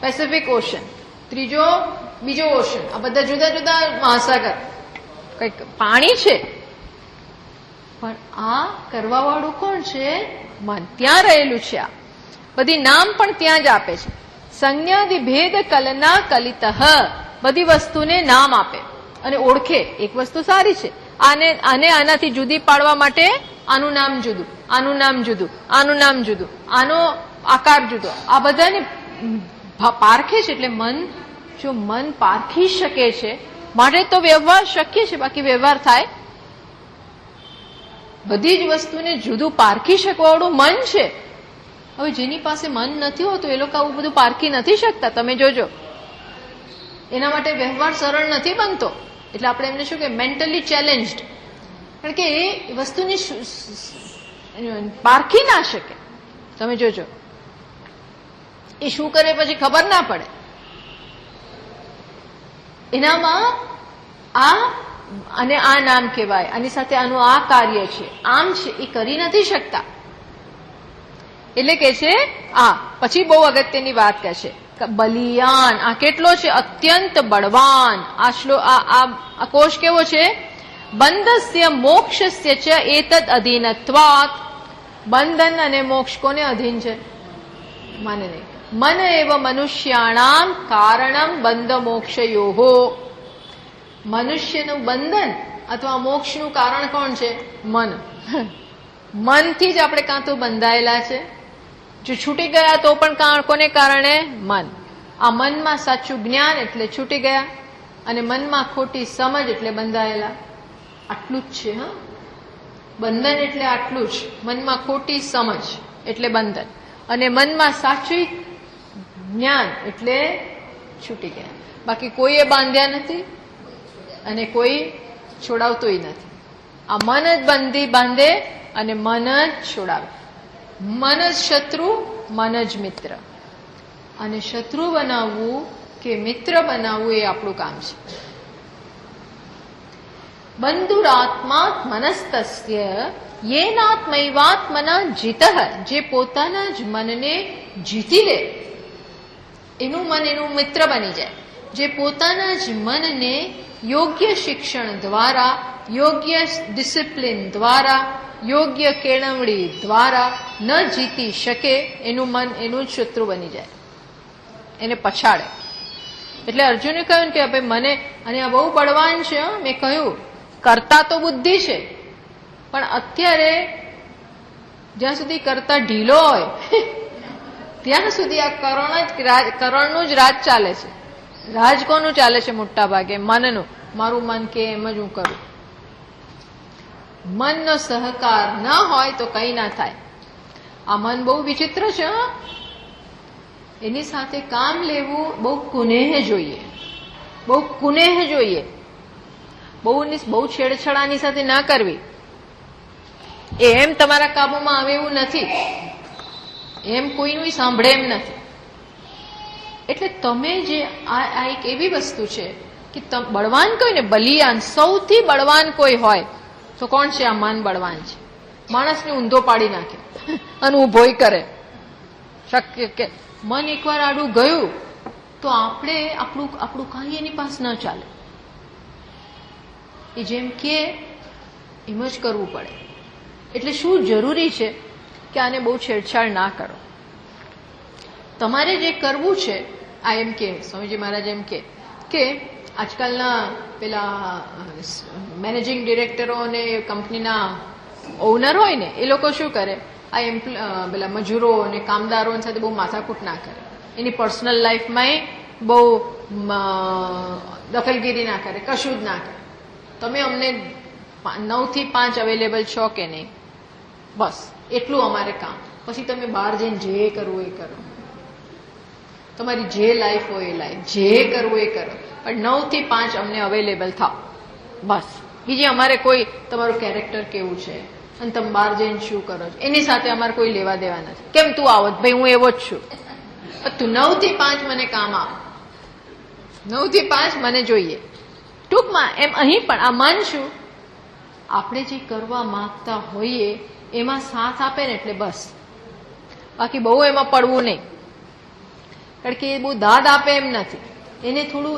પેસિફિક ઓશન, ત્રીજો બીજો ઓશન, આ બધા જુદા જુદા મહાસાગર, કઈક પાણી છે. પણ આ કરવા વાળું કોણ છે? મન. ત્યાં રહેલું છે. આ બધી નામ પણ ત્યાં જ આપે છે. સંજ્ઞાદિ ભેદ કલના કલિતઃ, બધી વસ્તુને નામ આપે અને ઓળખે. એક વસ્તુ સારી છે, આને આનાથી જુદી પાડવા માટે આનું નામ જુદું, આનું નામ જુદું, આનું નામ જુદું, આનો આકાર જુદો, આ બધાને પારખે છે. એટલે મન, જો મન પારખી શકે છે માટે તો વ્યવહાર શક્ય છે, બાકી વ્યવહાર થાય. બધી જ વસ્તુને જુદું પારખી શકવાવાળું મન છે. હવે જેની પાસે મન નથી હોતું એ લોકો આવું બધું પારખી નથી શકતા. તમે જોજો, એના માટે વ્યવહાર સરળ નથી બનતો. એટલે આપણે એમને શું કે મેન્ટલી ચેલેન્જડ, કારણ કે એ વસ્તુની પારખી ના શકે. તમે જોજો એ શું કરે પછી ખબર ના પડે. એનામાં આ અને આ નામ કહેવાય, આની સાથે આનું આ કાર્ય છે, આમ છે, એ કરી નથી શકતા. એટલે કે છે આ પછી બહુ અગત્યની વાત કહે છે, બલિયાન. આ કેટલો છે? અત્યંત બળવાન. આ કોષ કેવો છે? બંધસ્ય મોક્ષસ્ય ચ એતદ અધીનત્વાત. બંધન અને મોક્ષ કોને અધીન છે? મને નહીં. મન એવ મનુષ્યાણામ કારણમ બંધ મોક્ષયોહો. મનુષ્યનું બંધન અથવા મોક્ષનું કારણ કોણ છે? મન. મનથી જ આપણે કાં તો બંધાયેલા છે, જો છૂટી ગયા તો પણ કોને કારણે? મન. આ મનમાં સાચું જ્ઞાન એટલે છૂટી ગયા, અને મનમાં ખોટી સમજ એટલે બંધાયેલા. આટલું જ છે. હા, બંધન એટલે આટલું જ. મનમાં ખોટી સમજ એટલે બંધન, અને મનમાં સાચું જ્ઞાન એટલે છૂટી ગયા. બાકી કોઈએ બાંધ્યા નથી અને કોઈ છોડાવતોય નથી. આ મન જ બાંધે અને મન જ છોડાવે. મન જ શત્રુ, મન જ મિત્ર. અને શત્રુ બનાવવું કે મિત્ર બનાવવું એ આપણું કામ છે. બંધુરાત્માત મનસ્તસ્ય યેનાત્મૈવાત્મના જીતઃ. જે પોતાના જ મનને જીતી લે એનું મન એનું મિત્ર બની જાય. જે પોતાના જ મનને યોગ્ય શિક્ષણ દ્વારા, યોગ્ય ડિસિપ્લિન દ્વારા, યોગ્ય કેળવણી દ્વારા ન જીતી શકે એનું મન એનું જ શત્રુ બની જાય, એને પછાડે. એટલે અર્જુને કહ્યું કે ભાઈ મને, અને આ બહુ બળવાન છે. મેં કહ્યું કરતા તો બુદ્ધિ છે, પણ અત્યારે જ્યાં સુધી કરતા ઢીલો હોય ત્યાં સુધી આ કરણનું જ રાજ ચાલે છે. રાજ કોનું ચાલે છે? મોટા ભાગે મનનું. મારું મન કે એમ જ હું કરું. મનનો સહકાર ન હોય તો કઈ ના થાય. આ મન બહુ વિચિત્ર છે. એની સાથે કામ લેવું બહુ કુનેહ જોઈએ, બહુ કુનેહ જોઈએ. બહુ છેડછાડાની સાથે ના કરવી. એમ તમારા કાબુમાં આવે એવું નથી, એમ કોઈનું સાંભળે એમ નથી. એટલે તમે જે આ એક એવી વસ્તુ છે કે બળવાન કોઈ ને, બલિયાન, સૌથી બળવાન કોઈ હોય તો કોણ છે? આ મન બળવાન છે. માણસને ઊંધો પાડી નાખે અને ઊભોય કરે. શક્ય કે મન એકવાર આડું ગયું તો આપણે આપણું કાંઈ એની પાસે ન ચાલે. એ જેમ કે એમ જ કરવું પડે. એટલે શું જરૂરી છે કે આને બહુ છેડછાડ ના કરો. તમારે જે કરવું છે આ એમ કે સ્વામીજી મહારાજ એમ કે આજકાલના પેલા મેનેજિંગ ડિરેક્ટરો અને કંપનીના ઓનર હોય ને, એ લોકો શું કરે? આ પેલા મજૂરો અને કામદારો સાથે બહુ માથાકૂટ ના કરે. એની પર્સનલ લાઈફમાં બહુ દખલગીરી ના કરે, કશું જ ના કરે. તમે અમને 9 થી 5 અવેલેબલ છો કે નહીં, બસ એટલું અમારે કામ. પછી તમે બહાર જઈને જે કરવું એ કરો, તમારી જે લાઈફ હોય એ લાઈફ, જે કરવું એ કરો, પણ 9 થી 5 અમને અવેલેબલ થાવ બસ. બીજી અમારે કોઈ તમારું કેરેક્ટર કેવું છે અને તમે બહાર જઈને શું કરો છો એની સાથે અમારે કોઈ લેવા દેવા નથી. કેમ તું આવત? ભાઈ હું એવો જ છું. તું 9 થી 5 મને કામ આવ, 9 થી 5 મને જોઈએ. ટૂંકમાં એમ અહીં પણ આ મન શું, આપણે જે કરવા માંગતા હોઈએ એમાં સાથ આપે ને એટલે બસ. બાકી બહુ એમાં પડવું નહીં. કારણ કે એ બહુ દાદ આપે એમ નથી. એને થોડું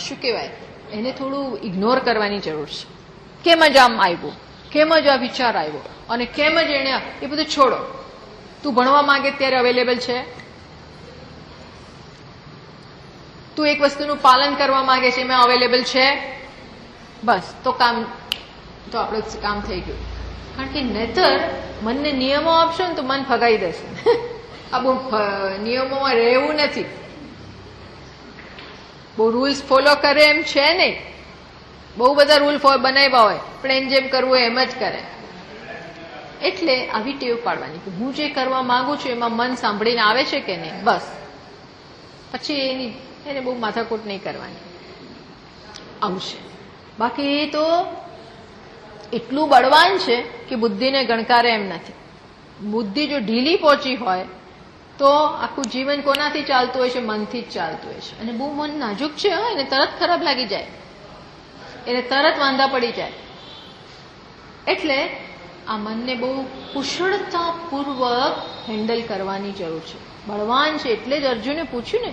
શું કહેવાય, એને થોડું ઇગ્નોર કરવાની જરૂર છે. કેમ જ આમ આવ્યું, કેમ જ આ વિચાર આવ્યો, અને કેમ જ એને, એ બધું છોડો. તું ભણવા માંગે ત્યારે અવેલેબલ છે, તું એક વસ્તુનું પાલન કરવા માંગે છે એમાં અવેલેબલ છે, બસ તો આપણું કામ થઈ ગયું. કારણ કે નહીતર મનને નિયમો આપશો ને તો મન ફગાઈ દેશે. આ બહુ નિયમોમાં રહેવું નથી, બહુ રૂલ્સ ફોલો કરે એમ છે નહીં. બહુ બધા રૂલ બનાવ્યા હોય પણ એને જેમ કરવું એમ જ કરે. એટલે આવી ટેવ પાડવાની કે હું જે કરવા માંગુ છું એમાં મન સાંભળીને આવે છે કે નહીં, બસ. પછી એને બહુ માથાકૂટ નહીં કરવાની, આવશે. બાકી એ તો એટલું બળવાન છે કે બુદ્ધિને ગણકારે એમ નથી. બુદ્ધિ જો ઢીલી પહોંચી હોય તો આખું જીવન કોનાથી ચાલતું હોય છે? મનથી જ ચાલતું હોય છે. અને બહુ મન નાજુક છે, એને તરત ખરાબ લાગી જાય, એને તરત વાંધા પડી જાય. એટલે આ મનને બહુ કુશળતાપૂર્વક હેન્ડલ કરવાની જરૂર છે. બળવાન છે એટલે જ અર્જુને પૂછ્યું ને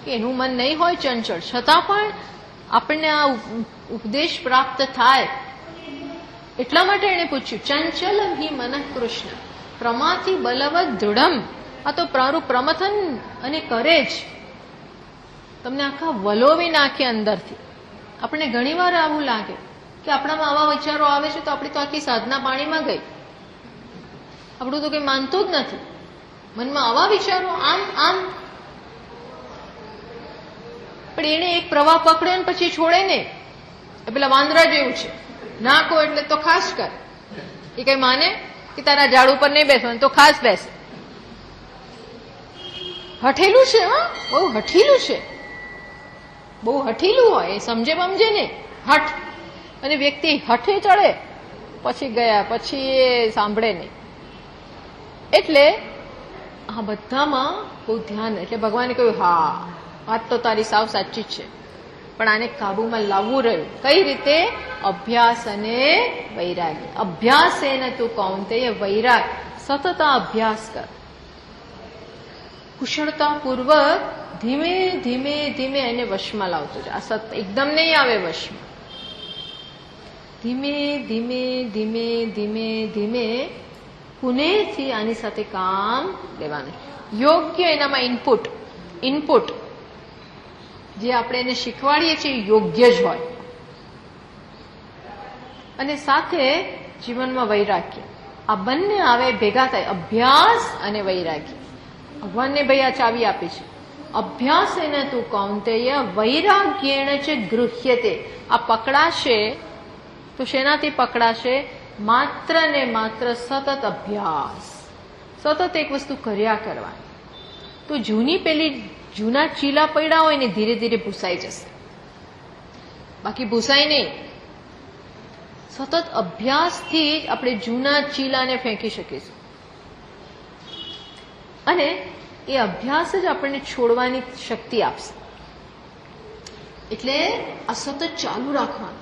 કે એનું મન નહીં હોય ચંચળ, છતાં પણ આપણને આ ઉપદેશ પ્રાપ્ત થાય એટલા માટે એને પૂછ્યું. ચંચલ હિ મનઃ કૃષ્ણ પ્રમાથી બલવત દૃઢમ. આ તો પ્રમથન અને કરે જ તમને આખા વલોવી નાખે અંદરથી. આપણને ઘણી વાર આવું લાગે કે આપણામાં આવા વિચારો આવે છે તો આપણી તો આખી સાધના પાણીમાં ગઈ, આપણું તો કંઈ માનતું જ નથી. મનમાં આવા વિચારો આમ પણ એને એક પ્રવાહ પકડ્યો ને પછી છોડે નહીં. એ પેલા વાંદરા જેવું છે, નાખો એટલે તો ખાસ કર. એ કઈ માને કે તારા ઝાડ ઉપર નહીં બેસવાનું તો ખાસ બેસે. હઠેલું છે, હા, બહુ હઠીલું છે, બહુ હઠીલું હોય. એ સમજે ને હઠ, અને વ્યક્તિ હઠે ચડે પછી ગયા, પછી એ સાંભળે નહીં. એટલે આ બધામાં બહુ ધ્યાન. એટલે ભગવાને કહ્યું હા વાત તો તારી સાવ સાચી જ છે, પણ આને કાબુમાં લાવવું રહ્યું. કઈ રીતે? અભ્યાસ અને વૈરાગ્ય. અભ્યાસ એને તું કૌંતેય વૈરાગ, સતત અભ્યાસ કર. કુશળતાપૂર્વક ધીમે ધીમે ધીમે એને વશમાં લાવતો છે. આ એકદમ નહીં આવે વશમાં. ધીમે ધીમે ધીમે ધીમે ધીમે પુનેથી આની સાથે કામ લેવાનું. યોગ્ય એનામાં ઇનપુટ જે આપણે એને શીખવાડીએ છીએ યોગ્ય જ હોય, અને સાથે જીવનમાં વૈરાગ્ય. આ બંને આવે ભેગા થાય, અભ્યાસ અને વૈરાગ્ય. ભગવાનને ભાઈ આ ચાવી આપી છે. અભ્યાસ એને તું કૌંતેય વૈરાગ્યેણ ચ ગૃહ્યતે. આ પકડાશે તો શેનાથી પકડાશે? માત્ર ને માત્ર સતત અભ્યાસ, સતત એક વસ્તુ કર્યા કરવાની. તો જૂના ચીલા પડ્યા હોય ને ધીરે ધીરે ભૂસાઈ જશે, બાકી ભૂસાય નહીં. સતત અભ્યાસથી જ આપણે જૂના ચીલાને ફેંકી શકીશું. અને એ અભ્યાસ જ આપણને છોડવાની શક્તિ આપશે. એટલે આ સતત ચાલુ રાખવાનું.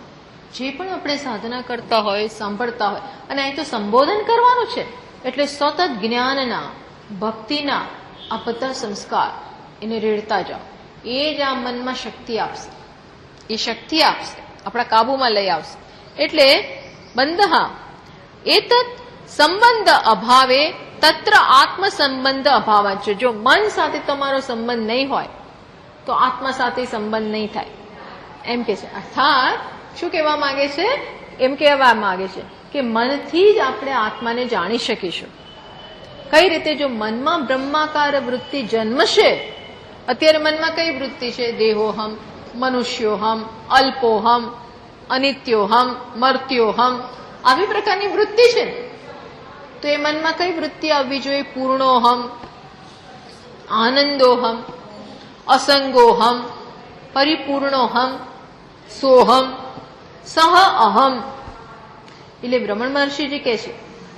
જે પણ આપણે સાધના કરતા હોય, સાંભળતા હોય, અને અહીં તો સંબોધન કરવાનું છે, એટલે સતત જ્ઞાનના, ભક્તિના આ બધા સંસ્કાર એને રેડતા જાઓ. એ જ આ મનમાં શક્તિ આપશે, એ શક્તિ આપશે, આપણા કાબુમાં લઈ આવશે. એટલે બંધ એતત સંબંધ અભાવે તત્ર આત્મ સંબંધ અભાવ છે. જો મન સાથે તમારો સંબંધ નહીં હોય તો આત્મા સાથે સંબંધ નહીં થાય, એમ કે છે. અર્થાત શું કહેવા માંગે છે? એમ કહેવા માંગે છે કે મનથી જ આપણે આત્માને જાણી શકીશું. કઈ રીતે? જો મનમાં બ્રહ્માકાર વૃત્તિ જન્મશે. અત્યારે મનમાં કઈ વૃત્તિ છે? દેહોહમ, મનુષ્યોહમ, અલ્પોહમ, અનિત્યોહમ, મર્ત્યોહમ, આવી પ્રકારની વૃત્તિ છે. તો એ મનમાં કઈ વૃત્તિ આવવી જોઈએ? પૂર્ણોહમ, આનંદોહમ, અસંગોહમ, પરિપૂર્ણોહમ, સોહમ, સહ અહમ. એટલે બ્રહ્મણ મહર્ષિજી કહે છે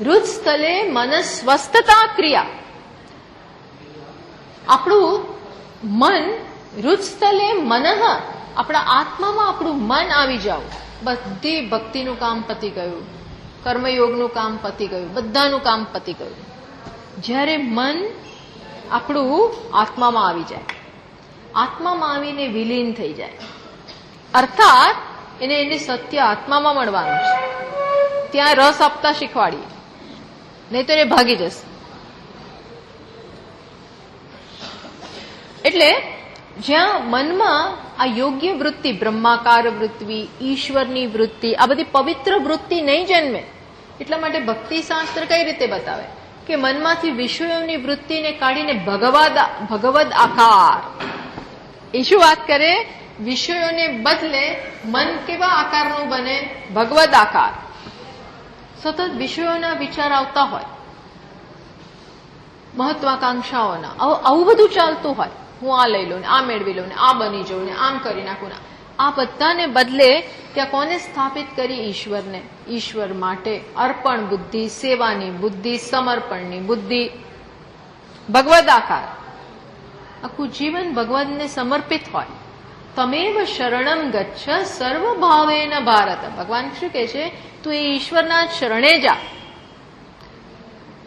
રુચ સ્થલે મન સ્વસ્થતા ક્રિયા. આપણું મન રુચ સ્થલે મનઃ, આપણા આત્મામાં આપણું મન આવી જાવ. બધી ભક્તિનું કામ પતી ગયું, કર્મયોગનું કામ પતી ગયું, બધાનું કામ પતી ગયું. જ્યારે મન આપણું આત્મામાં આવી જાય, આત્મામાં આવીને વિલીન થઈ જાય, અર્થાત એને સત્ય આત્મામાં મળવાનું છે. ત્યાં રસ આપતા શીખવાડીએ, નહીં તો એને ભાગી જશે. એટલે જ્યાં મનમાં આ યોગ્ય વૃત્તિ, બ્રહ્માકાર વૃત્તિ, ઈશ્વરની વૃત્તિ, આ બધી પવિત્ર વૃત્તિ નહીં જન્મે. એટલા માટે ભક્તિ શાસ્ત્ર કઈ રીતે બતાવે કે મનમાંથી વિષયોની વૃત્તિને કાઢીને ભગવદ આકાર, એ શું વાત કરે? વિષયોને બદલે મન કેવા આકારનું બને? ભગવદ આકાર. સતત વિષયોના વિચાર આવતા હોય, મહત્વાકાંક્ષાઓના, આવું બધું ચાલતું હોય. હું આ લઈ લઉં ને આ મેળવી લઉં ને આ બની જાઉં ને આમ કરી નાખું ને આ બધાને બદલે ત્યાં કોને સ્થાપિત કરી? ઈશ્વરને. ઈશ્વર માટે અર્પણ બુદ્ધિ, સેવાની બુદ્ધિ, સમર્પણની બુદ્ધિ, ભગવદ આકાર. આખું જીવન ભગવાનને સમર્પિત હોય. તમેવ શરણમ ગચ્છ સર્વભાવેન ભારત. ભગવાન શું કહે છે? તું એ ઈશ્વરના શરણે જા,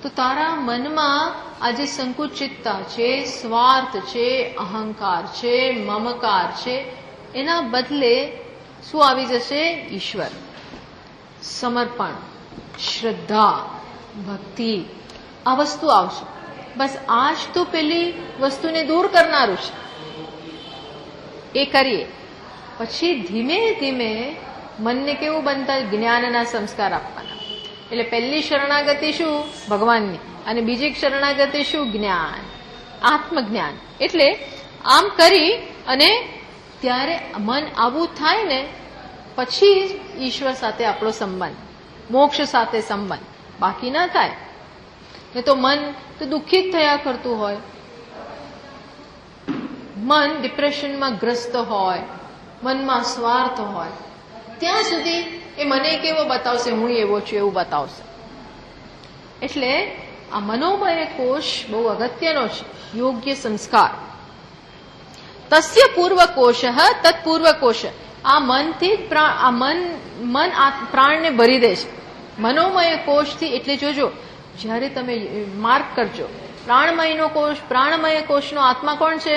તો તારા મનમાં આજે સંકુચિતતા છે, સ્વાર્થ છે, અહંકાર છે, મમકાર છે, એના બદલે શું આવી જશે? ઈશ્વર, સમર્પણ, શ્રદ્ધા, ભક્તિ, આ વસ્તુ આવશે. બસ આ જ તો પેલી વસ્તુને દૂર કરનારું છે. એ કરીએ પછી ધીમે ધીમે મનને કેવું બનતા? જ્ઞાનના સંસ્કાર આપવાના. એટલે પહેલી શરણાગતિ શું? ભગવાનની. અને બીજી શરણાગતિ શું? જ્ઞાન, આત્મજ્ઞાન. એટલે આમ કરી અને ત્યારે મન આવું થાય ને પછી જ ઈશ્વર સાથે આપણો સંબંધ, મોક્ષ સાથે સંબંધ. બાકી ના થાય ને તો મન તો દુઃખી જ થયા કરતું હોય, મન ડિપ્રેશનમાં ગ્રસ્ત હોય, મનમાં સ્વાર્થ હોય, ત્યાં સુધી એ મને કેવો બતાવશે? હું એવો છું એવું બતાવશે. એટલે આ મનોમય કોષ બહુ અગત્યનો છે. યોગ્ય સંસ્કાર. તસ્ય પૂર્વકોશ તત્પૂર્વકોશ. આ મનથી જ મન પ્રાણને ભરી દે છે. મનોમય કોષથી. એટલે જોજો, જ્યારે તમે માર્ક કરજો, પ્રાણમય કોષનો આત્મા કોણ છે?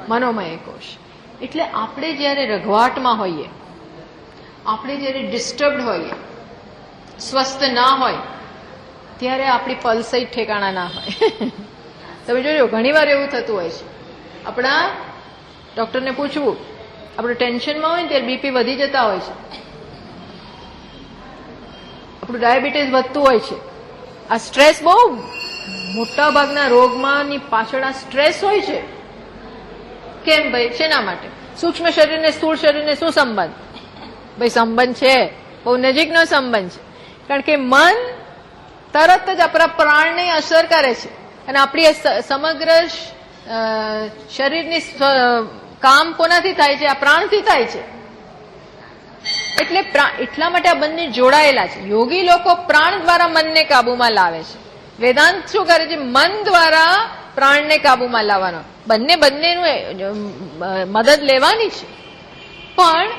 મનોમય કોષ. એટલે આપણે જ્યારે રઘવાટમાં હોઈએ, આપણે જ્યારે ડિસ્ટર્બડ હોઈએ, સ્વસ્થ ના હોય, ત્યારે આપણી પલ્સઈ ઠેકાણા ના હોય. તમે જોજો, ઘણી વાર એવું થતું હોય છે. આપણા ડોક્ટરને પૂછવું, આપણે ટેન્શનમાં હોય ને ત્યારે બીપી વધી જતા હોય છે, આપણું ડાયાબિટીસ વધતું હોય છે. આ સ્ટ્રેસ, બહુ મોટા ભાગના રોગમાંની પાછળ આ સ્ટ્રેસ હોય છે. કેમ ભાઈ? શેના માટે? સૂક્ષ્મ શરીરને સ્થૂળ શરીરને શું સંબંધ? ભાઈ સંબંધ છે, બહુ નજીકનો સંબંધ છે. કારણ કે મન તરત જ આપણા પ્રાણને અસર કરે છે અને આપણી સમગ્ર શરીરની કામ કોનાથી થાય છે? આ પ્રાણથી થાય છે. એટલે એટલા માટે આ બંને જોડાયેલા છે. યોગી લોકો પ્રાણ દ્વારા મનને કાબુમાં લાવે છે. વેદાંત શું કરે છે? મન દ્વારા પ્રાણને કાબુમાં લાવવાનો. બંનેનું મદદ લેવાની છે. પણ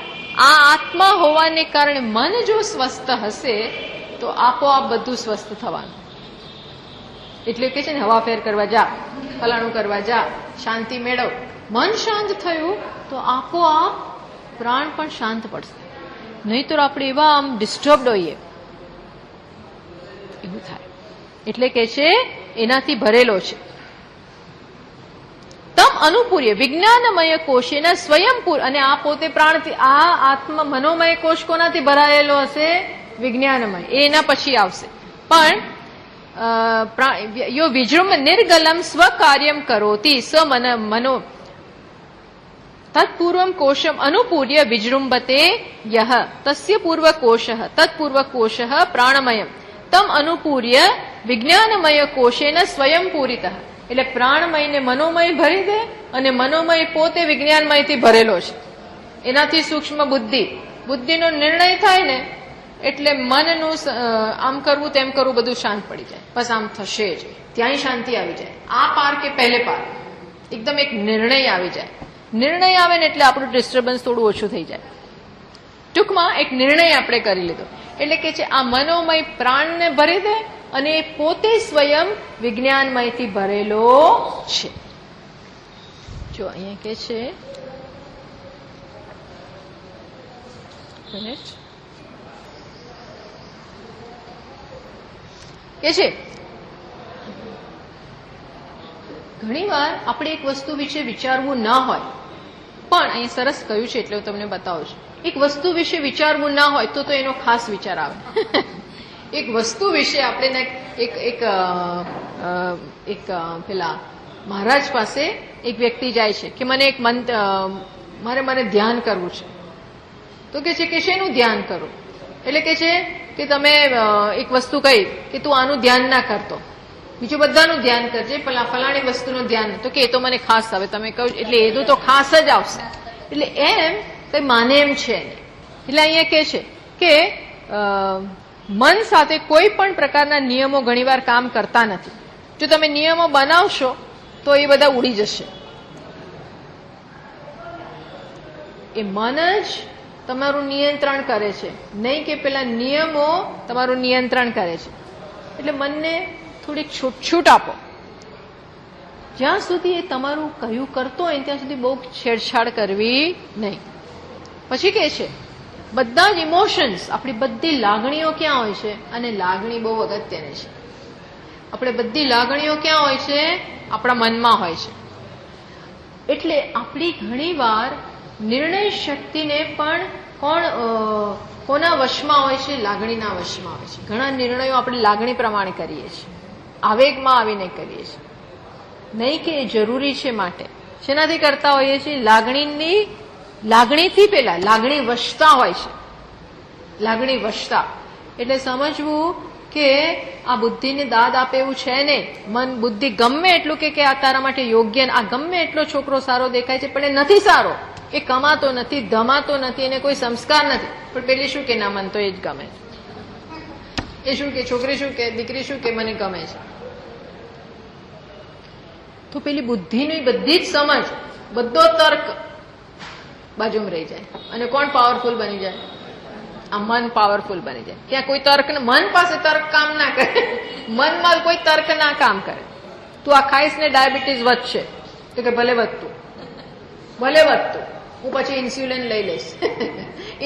આ આત્મા હોવાને કારણે મન જો સ્વસ્થ હશે તો આપોઆપ બધું સ્વસ્થ થવાનું. એટલે કે છે ને, હવા ફેર કરવા જા, ફલાણું કરવા જા, શાંતિ મેળવ. મન શાંત થયું તો આપોઆપ પ્રાણ પણ શાંત પડશે. નહીં તો આપણે એવા આમ ડિસ્ટર્બડ હોઈએ, એવું થાય. એટલે કે છે એનાથી ભરેલો છે. તમ અનુપૂર્ય વિજ્ઞાનમય કોશેના સ્વયંપૂર. અને આ પોતે પ્રાણથી, આ આત્મા મનોમય કોષ કોનાથી ભરાયેલો હશે? વિજ્ઞાનમય. એના પછી આવશે. પણ યો વિજૃંભ નિર્ગલમ સ્વકાર્યમ કરોતિ સ મનો તત્પૂર્વમ કોશમ અનુપૂર્ય વિજૃંભતે યહ તસ્ય પૂર્વકોશ તત્પૂર્વકોશ પ્રાણમયમ તમ અનુપૂર્ય વિજ્ઞાનમય કોશેન સ્વયંપૂરિત. એટલે પ્રાણમયને મનોમય ભરી દે અને મનોમય પોતે વિજ્ઞાનમયથી ભરેલો છે. એનાથી સૂક્ષ્મ બુદ્ધિનો નિર્ણય થાય ને એટલે મનનું આમ કરવું તેમ કરવું બધું શાંત પડી જાય. બસ આમ થશે જ, ત્યાંય શાંતિ આવી જાય. આ પાર કે પહેલે પાર એકદમ એક નિર્ણય આવી જાય. નિર્ણય આવે ને એટલે આપણું ડિસ્ટર્બન્સ થોડું ઓછું થઈ જાય. ટૂંકમાં એક નિર્ણય આપણે કરી લીધો. એટલે કે છે આ મનોમય પ્રાણને ભરી દે અને એ પોતે સ્વયં વિજ્ઞાનમયથી ભરેલો છે. જો અહીંયા કે છે ઘણીવાર આપણે એક વસ્તુ વિશે વિચારવું ના હોય, પણ અહીં સરસ કહ્યું છે એટલે હું તમને બતાવું છું. એક વસ્તુ વિશે વિચારવું ના હોય તો એનો ખાસ વિચાર આવે. એક વસ્તુ વિશે આપણે એક પેલા મહારાજ પાસે એક વ્યક્તિ જાય છે કે મને એક મને ધ્યાન કરવું છે. તો કે છે કે શેનું ધ્યાન કરું? એટલે કે છે કે તમે એક વસ્તુ કહી કે તું આનું ધ્યાન ના કરતો, બીજું બધાનું ધ્યાન કરજે, ફલાણી વસ્તુનું ધ્યાન. તો કે એ તો મને ખાસ આવે, તમે કહ્યું એટલે એ તો ખાસ જ આવશે. એટલે એમ કઈ માને એમ છે નહીં. એટલે અહીંયા કે છે કે મન સાથે કોઈ પણ પ્રકારના નિયમો ઘણીવાર કામ કરતા નથી. જો તમે નિયમો બનાવશો તો એ બધા ઉડી જશે. એ મન જ તમારું નિયંત્રણ કરે છે, નહીં કે પેલા નિયમો તમારું નિયંત્રણ કરે છે. એટલે મનને થોડીક છૂટછૂટ આપો. જ્યાં સુધી એ તમારું કહ્યું કરતો હોય ત્યાં સુધી બહુ છેડછાડ કરવી નહીં. પછી કે છે બધા જ ઇમોશન્સ, આપણી બધી લાગણીઓ ક્યાં હોય છે? અને લાગણી બહુ અગત્યની છે. આપણે બધી લાગણીઓ ક્યાં હોય છે? આપણા મનમાં હોય છે. એટલે આપણી ઘણીવાર નિર્ણય શક્તિને પણ કોના વશમાં હોય છે? લાગણીના વશમાં હોય છે. ઘણા નિર્ણયો આપણે લાગણી પ્રમાણે કરીએ છીએ, આવેગમાં આવીને કરીએ છીએ, નહીં કે એ જરૂરી છે માટે. શેનાથી કરતા હોઈએ છીએ? લાગણીથી પેલા લાગણી વશતા હોય છે. લાગણી વશતા એટલે સમજવું કે આ બુદ્ધિને દાદ આપે એવું છે ને. મન બુદ્ધિ ગમે એટલું કે આ તારા માટે યોગ્ય, આ ગમે એટલો છોકરો સારો દેખાય છે પણ એ નથી સારો, એ કમાતો નથી, ધમાતો નથી, એને કોઈ સંસ્કાર નથી. પણ પેલી શું કે ના, મન તો એ જ ગમે છે. એ શું કે છોકરી શું કે દીકરી શું કે મને ગમે છે. તો પેલી બુદ્ધિની બધી જ સમજ, બધો તર્ક બાજુમાં રહી જાય અને કોણ પાવરફુલ બની જાય? આ મન પાવરફુલ બની જાય. ત્યાં કોઈ તર્ક, મન પાસે તર્ક કામ ના કરે, મનમાં કોઈ તર્ક ના કામ કરે. તું આ ખાઈશ ને ડાયાબિટીસ વધશે, તો કે ભલે વધતું, હું પછી ઇન્સ્યુલિન લઈ લઈશ.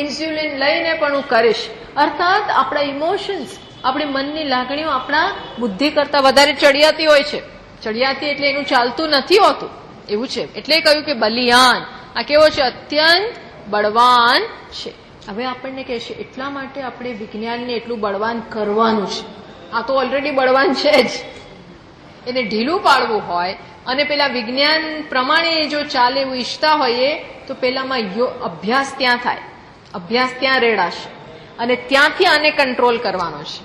ઇન્સ્યુલિન લઈને પણ હું કરીશ. અર્થાત આપણા ઇમોશન્સ, આપણી મનની લાગણીઓ આપણા બુદ્ધિ કરતા વધારે ચડિયાતી હોય છે. ચડિયાતી એટલે એનું ચાલતું નથી હોતું, એવું છે. એટલે કહ્યું કે બલિયાન, આ કેવો છે? અત્યંત બળવાન છે. હવે આપણને કહે છે એટલા માટે આપણે વિજ્ઞાનને એટલું બળવાન કરવાનું છે. આ તો ઓલરેડી બળવાન છે જ. એને ઢીલું પાડવું હોય અને પેલા વિજ્ઞાન પ્રમાણે જો ચાલે એવું ઈચ્છતા હોઈએ તો પેલામાં અભ્યાસ ત્યાં થાય, અભ્યાસ ત્યાં રેડાશે અને ત્યાંથી આને કંટ્રોલ કરવાનો છે.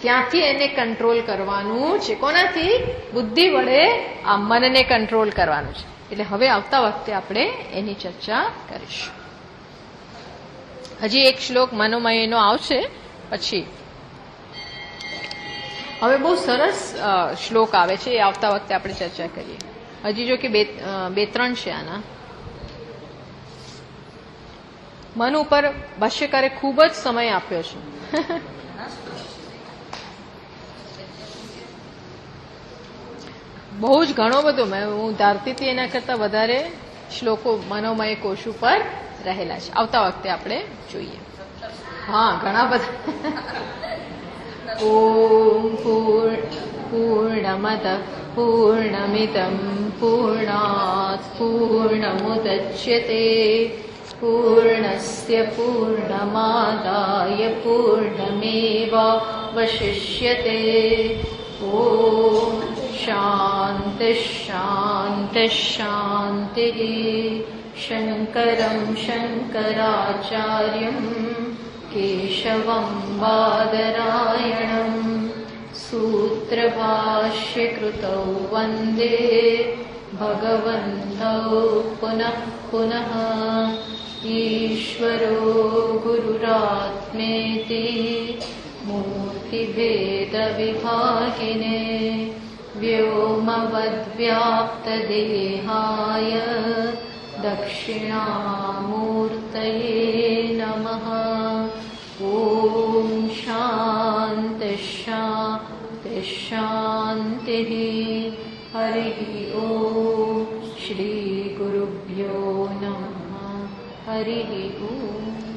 ત્યાંથી એને કંટ્રોલ કરવાનું છે. કોનાથી? બુદ્ધિ વડે આ મનને કંટ્રોલ કરવાનું છે. એટલે હવે આવતા વખતે આપણે એની ચર્ચા કરીશું. હજી એક શ્લોક મનોમયનો આવશે પછી. હવે બહુ સરસ શ્લોક આવે છે, એ આવતા વખતે આપણે ચર્ચા કરીએ. હજી જો કે બે ત્રણ છે આના. મન ઉપર ભાષ્યકારે ખૂબ જ સમય આપ્યો છે. બહુ જ ઘણો બધો, હું ધારતી હતી એના કરતા વધારે શ્લોકો મનોમય કોશ ઉપર રહેલા છે. આવતા વખતે આપણે જોઈએ. હા, ઘણા બધા. ઓમ પૂર્ણમદ પૂર્ણમિદં પૂર્ણાત પૂર્ણમુદચ્યતે પૂર્ણસ્ય પૂર્ણમાદાય પૂર્ણમેવાવશિષ્યતે. ઓમ શાંતિ શાંતિ શાંતિ. શંકરં શંકરાચાર્યં કેશવં બાદરાયણં સૂત્રભાષ્યકૃતૌ વંદે ભગવन्तૌ પુનઃ પુનઃ. ઈશ્વરો ગુરુરાત્મેતિ મૂર્તિભેદવિભાગિને વ્યોમવદ્વ્યાપ્તદેહાય દક્ષિણામૂર્તયે નમઃ. ઓમ શાંતિ શાંતિ शान्तिः। हरिः ॐ। श्री गुरुभ्यो नमः। हरिः ॐ।